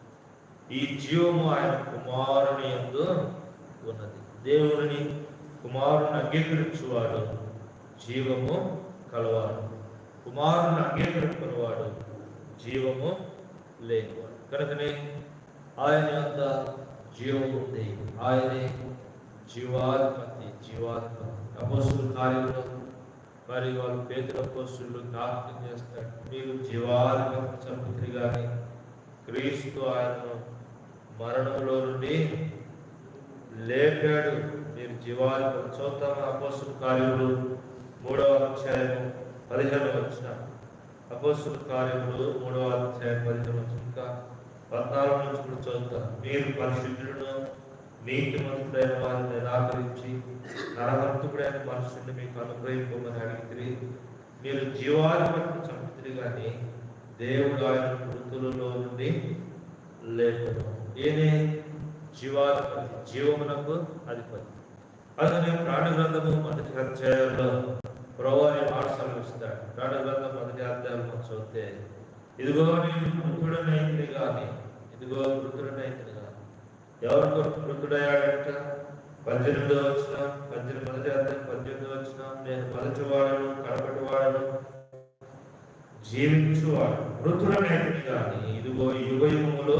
ఈ జీవము ఆయన కుమారుని యందు ఉన్నది. దేవుని కుమారుని అంగీకరించువాడు జీవము కలవాడు, కుమారుని అంగీకరించుకున్నవాడు జీవము లేనివాడు. కనుకనే ఆయన యొక్క జీవం ఉంది, ఆయనే జీవాధిపతి. అపోస్తుల కార్యంలో మరి వాళ్ళు పేతురు అపోస్తులు జ్ఞాపకం చేస్తాడు, మీరు జీవాధిపతి చంపుతుంది కానీ క్రీస్తు ఆయనను మరణంలో నుండి లేపాడు, మీరు జీవాధిపతి. చూద్దాం అపోస్తుల కార్యములు 3వ అధ్యాయం 15వ వచనం. అపోస్తుల కార్యములు 3వ అధ్యాయం 15వ వచనం. ఇంకా 14 నుంచి కూడా చూద్దాం. మీరు పరిశుద్ధులను నీతిమంతుడైన వారిని నిరాకరించి నరహంతకుడైన మనుషుల్ని మీకు అనుగ్రహింపమని అడిగితే మీరు జీవాధిపతిని చంపుతుంది కానీ దేవుడు ఆయన మృతులలో నుండి లేపడు. ఏనే జీవాధిపతి, జీవమునకు అధిపతి. అతని ప్రాణ గ్రంథము 1వ అధ్యాయంలో ప్రభువాని మాట సెలవిస్తాడు. ప్రాణ గ్రంథం 1వ అధ్యాయంలో చూస్తే ఇదిగో నేను మృతుడనైంది కానీ ఎవరి కొరకు మృతుడయ్యాడంట? 18వ వచనం, 18వ అధ్యాయం 18వ వచనం. నేను మొదటివాడను కడపటివాడను జీవించువాడు మృతుడనైంది కానీ ఇదిగో యుగయుగములో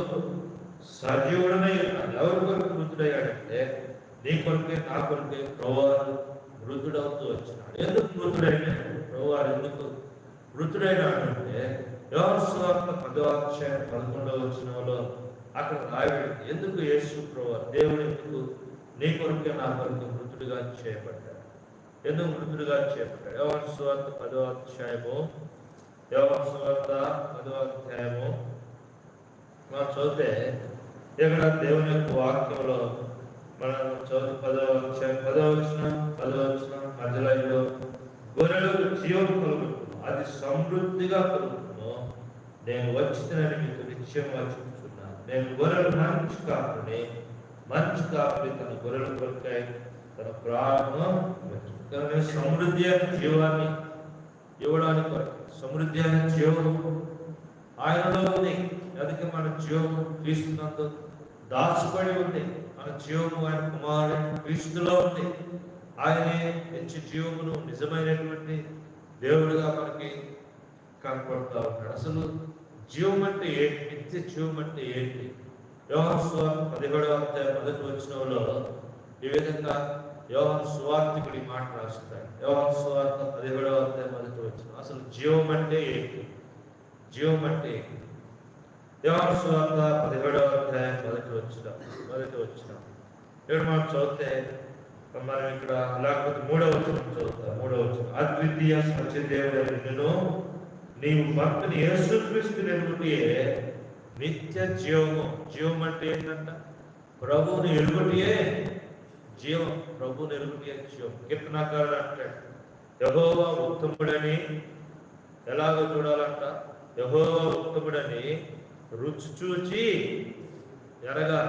సజీవుడనై ఉన్నాడు. ఎవరి కొరకు మృతుడయ్యాడంటే నీ కొరకే నా కొరకే ప్రభువారు మృతుడవుతూ వచ్చినాడు. ఎందుకు మృతుడైనాడు ప్రభువారు? ఎందుకు మృతుడైనాడు అంటే యోహాను సువార్త 10వ అధ్యాయం 11వ వచనంలో అక్కడ రాయబడింది. ఎందుకు యేసు ప్రభువారు దేవుడు ఎందుకు నీ కొరకే నా కొరకు మృతుడిగా చేయబడ్డాడు? ఎందుకు మృతుడిగా చేయబడ్డాడు? యోహాను సువార్త 10వ అధ్యాయము మనం చదివితే ఇక్కడ దేవుని యొక్క వాక్యంలో మనం చదువు 10వ అధ్యాయం 10వ వచనం మధ్యలో గొర్రెలకు జీవం కలుగును, అది సమృద్ధిగా కలుగును. నేను వచ్చినని మీకు నిశ్చయంగా చెప్తున్నాను. నేను గొర్రెలు మంచి కాపుని తన గొర్రెల కొరకై తన ప్రాణం సమృద్ధి అయిన జీవాన్ని ఇవ్వడానికి కొరకు. సమృద్ధి అయిన జీవం ఆయనలో ఉంది. అందుకే మన జీవము క్రీస్తునందు దాచబడి ఉంది. మన జీవము ఆయన కుమారుడు క్రీస్తులో ఉంది. ఆయనే నిత్య జీవమును నిజమైనటువంటి దేవుడిగా మనకి కనపడుతూ ఉంటాడు. అసలు జీవం అంటే ఏంటి? నిత్య జీవం అంటే ఏంటి? యోహాను సువార్త 17వ అధ్యాయం 1వ వచనంలో ఈ విధంగా యోహాను సువార్తికుడి మాట రాస్తాడు. యోహాను సువార్త 17వ అధ్యాయం 1వ వచనం. అసలు జీవం అంటే ఏంటి? జీవం అంటే ఏంటి? యోహాను సువార్త 17వ అధ్యాయం 1వ వచనం. ఇక్కడ మనం చదివితే మనం ఇక్కడ లేకపోతే 3వ వచనం చదువుతాం. 3వ వచనం. అద్వితీయ సత్యదేవుడైన నిన్ను నీవు భక్తుని యేసుక్రీస్తు ఎరుగుటే నిత్య జీవము. జీవం అంటే ఏంటంట? ప్రభువుని ఎరుగుటే జీవం. ప్రభువుని ఎరుగుటే జీవం. కీర్తనాకారుడు అంటాడు, యెహోవా ఉత్తముడని ఎలాగో చూడాలంట? యెహోవా ఉత్తముడని రుచి చూచి ఎరగా.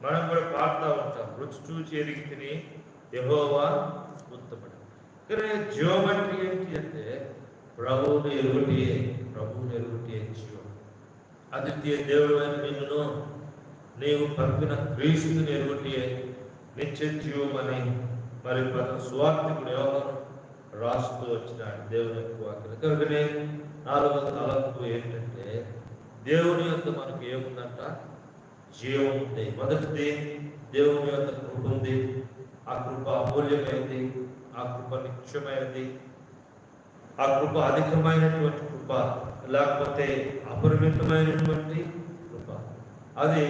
మనం కూడా పాడుతూ ఉంటాం, రుచి చూచి ఎరిగి తిని యెహోవా ఉత్తముడు. కానీ జీవం అంటే ఏంటి అంటే ప్రభువుని ఎరుగుటే జీవం. అద్వితీయ దేవుడు అయిన నిన్ను నీవు పంపిన క్రీస్తుని ఎరుగుటే నిత్య జీవం అని మరి సువార్తికుడు యోహాను రాస్తూ వచ్చినాడు దేవుని యొక్క వాక్యం. కనుకనే 4వ తలంపు ఏంటంటే దేవుని యొక్క మనకు ఏముందంట? జీవం ఉంది. మొదటిది దేవుని యొక్క కృప ఉంది. ఆ కృప అమూల్యమైనది, ఆ కృప నిత్యమైనది, ఆ కృప అధికమైనటువంటి కృప, లేకపోతే అపరిమితమైనటువంటి కృప. అది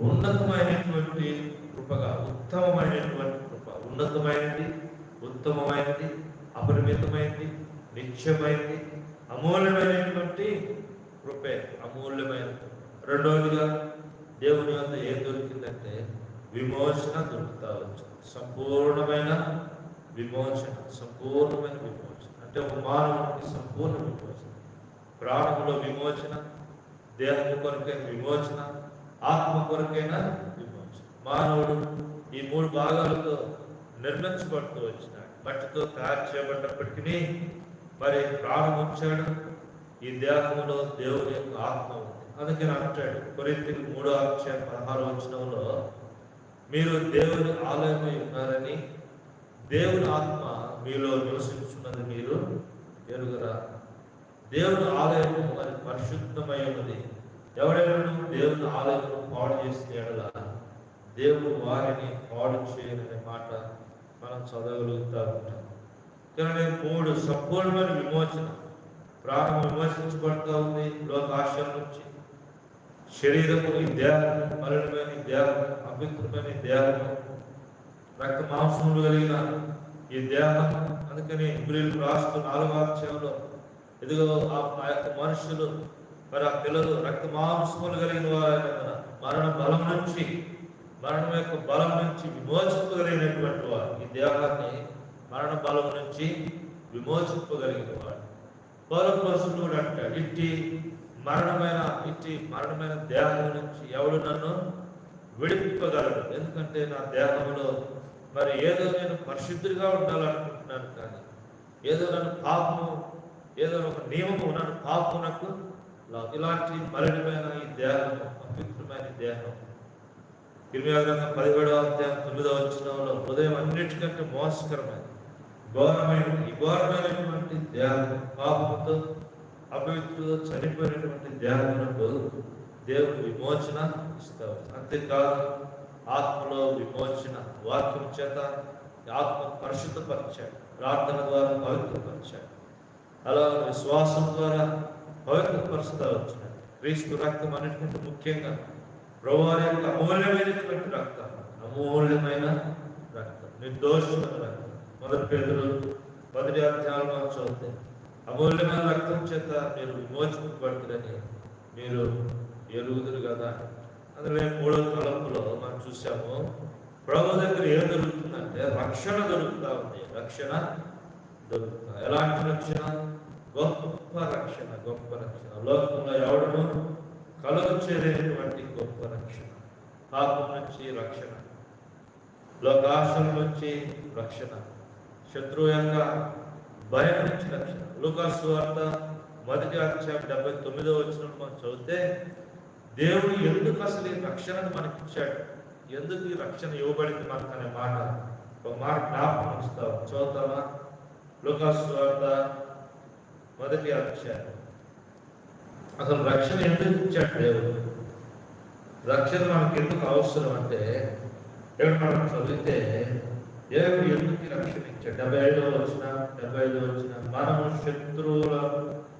ఉన్నతమైనటువంటి కృపగా, ఉత్తమమైనటువంటి కృప. ఉన్నతమైనది, ఉత్తమమైనది, అపరిమితమైనది, నిత్యమైనది, అమూల్యమైనటువంటి కృపే. అమూల్యమైన. రెండవదిగా దేవుని వద్ద ఏం దొరికిందంటే విమోచన దొరుకుతా వచ్చింది. సంపూర్ణమైన విమోచన అంటే ఒక మానవునికి సంపూర్ణ విమోచన. ప్రాణంలో విమోచన, దేహము కొరకైన విమోచన, ఆత్మ కొరకైన విమోచన. మానవుడు ఈ 3 భాగాలతో నిర్మించబడుతూ వచ్చినాడు. మట్టితో తయారు చేయబడ్డప్పటికీ మరి ప్రాణం ఉంచాడు. ఈ దేహంలో దేవుని యొక్క ఆత్మ ఉంది. అందుకని అంటాడు కొరింథీయులకు 3:16 మీరు దేవుని ఆలయమై ఉన్నారని, దేవుని ఆత్మ మీలో నివసించున్నది మీరు ఎరుగరా. దేవుని ఆలయము అది పరిశుద్ధమై ఉన్నది. ఎవరైనా దేవుని ఆలయమును పాడు చేసిన ఎడల దేవుడు వారిని పాడు చేయననే మాట మనం చదవగలుగుతూ ఉంటాం. కానీ 3 సంపూర్ణమైన విమోచన. ప్రాణం విమోచించబడుతూ ఉంది లోకాశయం నుంచి. శరీరము, ఈ దేహము, మలినమైన ఈ దేహము, అపవిత్రమైన ఈ దేహము, రక్త మాంసములు కలిగిన ఈ దేహం. అందుకని ఇబ్రీయులకు రాస్తూ 4వ ఇదిగో ఆ యొక్క మనుషులు మరి ఆ పిల్లలు రక్త మాంసములు కలిగిన వారు మరణం యొక్క బలం నుంచి విమోచింపగలిగినటువంటి వారు. ఈ దేహాన్ని మరణ బలం నుంచి విమోచింపగలిగిన వాడు. పౌలపోస్తుడు కూడా అంటాడు, ఇట్టి మరణమైన దేహం నుంచి ఎవడు నన్ను విడిపింపగలడు. ఎందుకంటే నా దేహంలో మరి ఏదో నేను పరిశుద్ధుడిగా ఉండాలనుకుంటున్నాను, కానీ ఏదో నన్ను పాపము, ఏదో ఒక నియమము నన్ను పాపమునకు ఇలాంటి మలినమైన ఈ దేహము, అపవిత్రమైన దేహం. ఇర్మియా గ్రంథం 17:9 హృదయం అన్నిటికంటే మోసకరమైన ఘోరమైనటువంటి దేహం, పాపంతో అపవిత్రతో చనిపోయినటువంటి దేహమునకు దేవుడు విమోచన ఇస్తాడు. అంతేకాదు ఆత్మలో విమోచన, వాక్యం చేత ఆత్మ పరిశుద్ధపరిచాడు, ప్రార్థన ద్వారా పవిత్రపరిచాడు, అలా విశ్వాసం ద్వారా పవిత్రపరుస్తూ వచ్చినాడు. క్రీస్తు రక్తం అన్నిటికంటే ముఖ్యంగా ప్రభువారి యొక్క అమూల్యమైనటువంటి రక్తం, అమూల్యమైన రక్తం, నిర్దోషమైన రక్తం. 1 పేతురు 1:6 చదివితే అమూల్యమైన రక్తం చేత మీరు విమోచింపబడుతుందని మీరు ఎరుగుదురు కదా. అందులో 3వ తలంపులో మనం చూసాము, ప్రభు దగ్గర ఏం దొరుకుతుందంటే రక్షణ దొరుకుతా ఉంది. రక్షణ దొరుకుతా. ఎలాంటి రక్షణ? గొప్ప రక్షణ. లోకంలో ఎవడను కలుగచేరేటువంటి గొప్ప రక్షణ. పాపం నుంచి రక్షణ, లోకాశం నుంచి రక్షణ, శత్రువు యొక్క భయం నుంచి రక్షణ. లూకాసు సువార్త 1:79 మనం చదివితే దేవుడు ఎందుకు అసలు ఈ రక్షణను మనకిచ్చాడు, ఎందుకు ఈ రక్షణ ఇవ్వబడింది మనకు అనే మాట, ఒక మాట జ్ఞాపకం ఉంచుతాం. చదువుతామా? లూకాసు సువార్త 1:1 అసలు రక్షణ ఎందుకు ఇచ్చాడు దేవుడు? రక్షణ మనకు ఎందుకు అవసరం అంటే, దేవుడు మనం చదివితే దేవుడు ఎందుకు రక్షణ ఇచ్చాడు? 75 మనము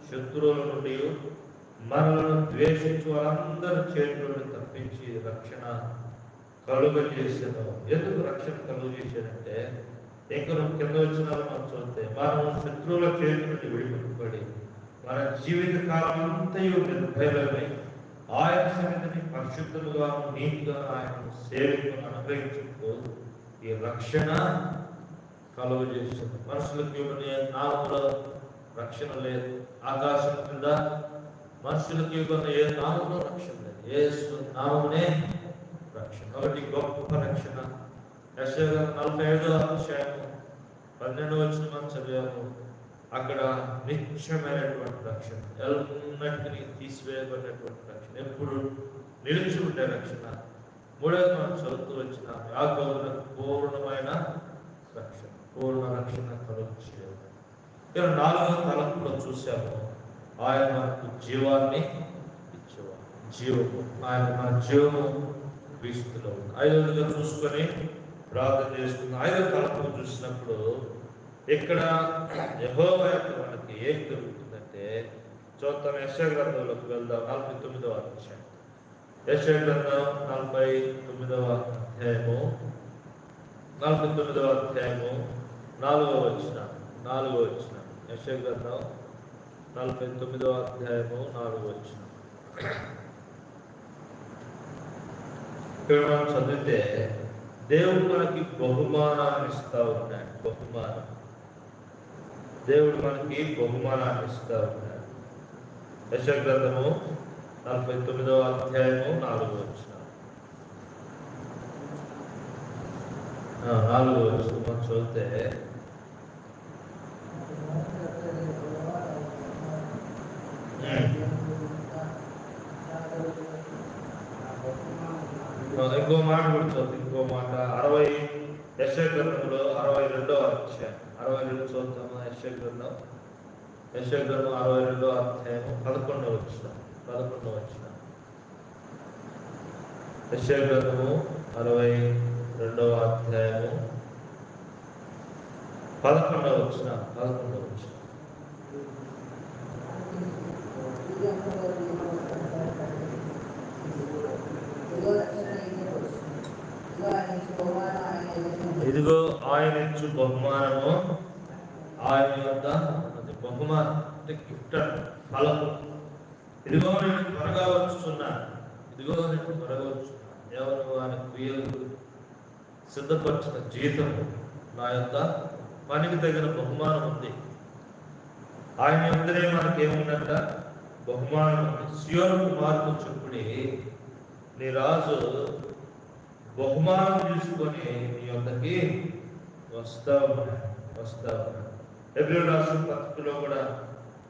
శత్రువుల నుండి మనలను ద్వేషించు వాళ్ళందరూ చేతులను తప్పించి రక్షణ కలుగజేసాను. ఎందుకు రక్షణ కలుగజేశాడంటే, ఇంకా కింద వచ్చిన మనం చూస్తే మనము శత్రువుల చేతి నుండి విడిపింపబడి మన జీవిత కాలం అంతయు నిర్భయమై ఆయన సన్నిధిని పరిశుద్ధులుగా నీతిగా ఆయన సేవకులను అనుగ్రహించుతూ ఈ రక్షణ కలుగజేస్తుంది. మనుషులకి నామములో రక్షణ లేదు. ఆకాశం కింద మనుషులకి ఏ నామంలో రక్షణ లేదు. యేసు నామమునే రక్షణ. కాబట్టి గొప్ప రక్షణ. యెషయా 45:12 మనం చదివాము. అక్కడ నిత్యమైనటువంటి రక్షణ, ఎల్లన్నిటినీ తీసివేయబడినటువంటి రక్షణ, ఎప్పుడు నిలిచి ఉండే రక్షణ. 3వ మనం చదువుతూ వచ్చిన యాకోబులకు పూర్ణ రక్షణ కలుగజేయడం. 4వ తలంపులో చూసాము, ఆయన మనకు జీవాన్ని ఇచ్చేవాడు. జీవము, ఆయన మన జీవము క్రీస్తులో. 5వదిగా చూసుకొని ప్రార్థన చేసుకున్నాం. 5వ తలంపు చూసినప్పుడు ఇక్కడ యెహోవా యొక్క మనకి ఏం దొరుకుతుందంటే, చూద్దాం. యెషయా గ్రంథంలోకి వెళ్దాం. 49వ అధ్యాయం. యెషయా గ్రంథం 49వ అధ్యాయము 4వ వచనం. యెషయా గ్రంథం 49వ అధ్యాయము 4వ వచనం. ఇక్కడ మనం చదివితే దేవుడు మనకి బహుమానాన్ని ఇస్తా ఉన్నాడు. దేవుడు మనకి బహుమానాన్ని ఇస్తా ఉన్నాడు. యెషయా గ్రంథము 49వ అధ్యాయము 4వ వచనం. 4వ వచనం మనం చూస్తే ఇంకో మాట కూడా చూద్దాం. ఇంకో మాట 60 యెషయా గ్రంథంలో 62వ అధ్యాయం 62 చూద్దాము. యెషయా గ్రంథం 62వ అధ్యాయము 11వ వచనం. యెషయా గ్రంథము 62వ అధ్యాయము 11వ వచనం. ఇదిగో ఆయన ఇచ్చు బహుమానము ఆయన యొద్ద ఉన్నది. బహుమానం అంటే గిఫ్ట్, ఫలం. ఇదిగో నేను త్వరగా వచ్చుచున్నాను. ఎవరు ఆయన క్రియలు సిద్ధపరిచిన జీతం నా యొక్క పనికి తగిన బహుమానం ఉంది. ఆయన అందరే మనకేముందంట? బహుమానం ఉంది. సియోను కుమారుడు చెప్పుడి, నీ రాజు బహుమానం తీసుకొని నీ యొక్కకి వస్తావు. హెబ్రీయుల రాసిన పత్రికలో కూడా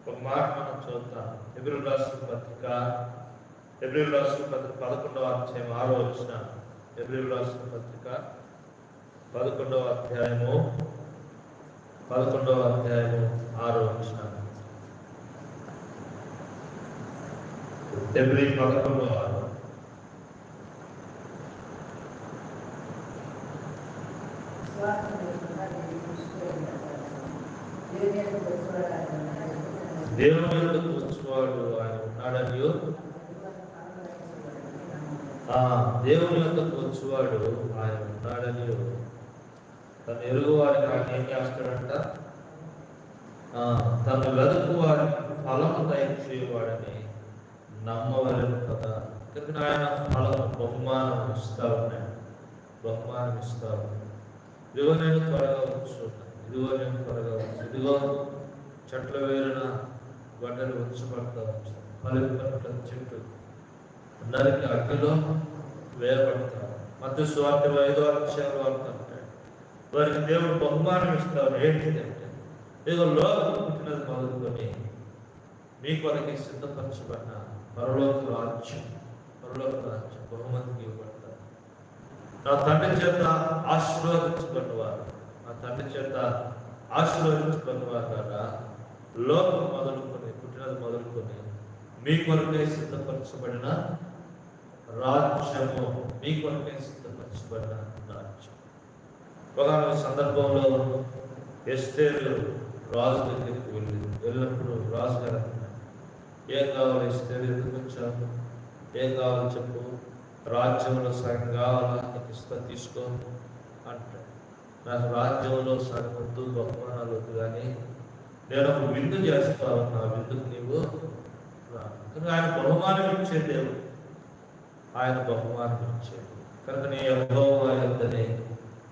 ఒక మాట మనం చూద్దాం. హెబ్రీయుల రాసిన పత్రిక 11వ అధ్యాయం 6వ వచనం. హెబ్రీయుల రాసిన పత్రిక 11వ అధ్యాయము 6వ వచనం. హెబ్రీ 11:6. దేవుని యొద్దకు వచ్చువాడు ఆయన ఉన్నాడని, దేవుని యొద్దకు వచ్చువాడు ఆయన ఉన్నాడని తను ఎరుగు వారికి ఆయన ఏం చేస్తాడంట? తను వెతుకు వారికి ఫలము దయచేవాడని నమ్మవలను కదా. ఇక్కడ ఆయన ఫలం బహుమానం ఇస్తా ఉన్నాడు. ఇదిగో నేను త్వరగా వచ్చున్నాను. ఇదిగో చెట్ల వేరున గొడ్డలు ఉంచబడతా వచ్చాను. ఫలింపట్ల చెట్టు అందరికి అగ్నిలో వేయబడతారు. మత్తయి సువార్త 5వ అధ్యాయంలో అంటాడు, వారికి దేవుడు బహుమానం ఇస్తాడు. ఏంటిదంటే, ఇదిగో లోకం పుట్టినది మొదలుకొని మీ కొరకి సిద్ధపరచబడిన పరలోక రాజ్యం బహుమతికి ఇవ్వబడతారు. నా తండ్రి చేత ఆశీర్వదించబడినవారు కదా, లోకం పుట్టినది మొదలుకొని మీ కొరకై సిద్ధపరచబడిన రాజ్యము. ఒక సందర్భంలో ఎస్తేరు రాజు దగ్గరికి వెళ్ళినప్పుడు రాజు గారు ఏం కావాలి ఎస్తేరు, ఎందుకు వచ్చాము, ఏం కావాలి చెప్పు, రాజ్యంలో సగం కావాలా, నీకు ఇస్తా తీసుకో అంటాడు. నాకు రాజ్యంలో సగం వద్దు, బహుమానాలు వద్దు, కానీ నేను ఒక విందు చేస్తా ఉన్నా, విందుకు నీవు కనుక ఆయన బహుమానం ఇచ్చే దేవుడు, కనుక నీ యెహోవా యొద్దనే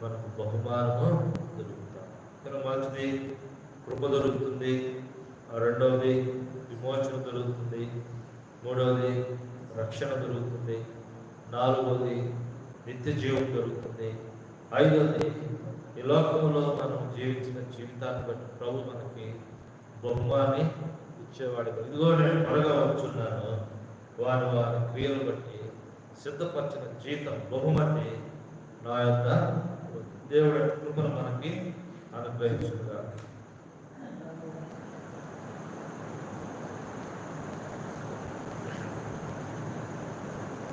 మనకు బహుమానము దొరుకుతాం. కనుక మొదటిది కృప దొరుకుతుంది, రెండవది విమోచన దొరుకుతుంది, మూడవది రక్షణ దొరుకుతుంది, నాలుగవది నిత్య జీవం దొరుకుతుంది, ఐదవది ఈ లోకంలో మనం జీవించిన జీవితాన్ని బట్టి ప్రభు మనకి బహుమాన్ని ఇచ్చేవాడు. ఇదిగో నేను త్వరగా వచ్చున్నాను, వారి క్రియలు బట్టి సిద్ధపరిచిన జీతం బహుమతి నా యొక్క దేవుడి కృపను మనకి అనుగ్రహించుగా.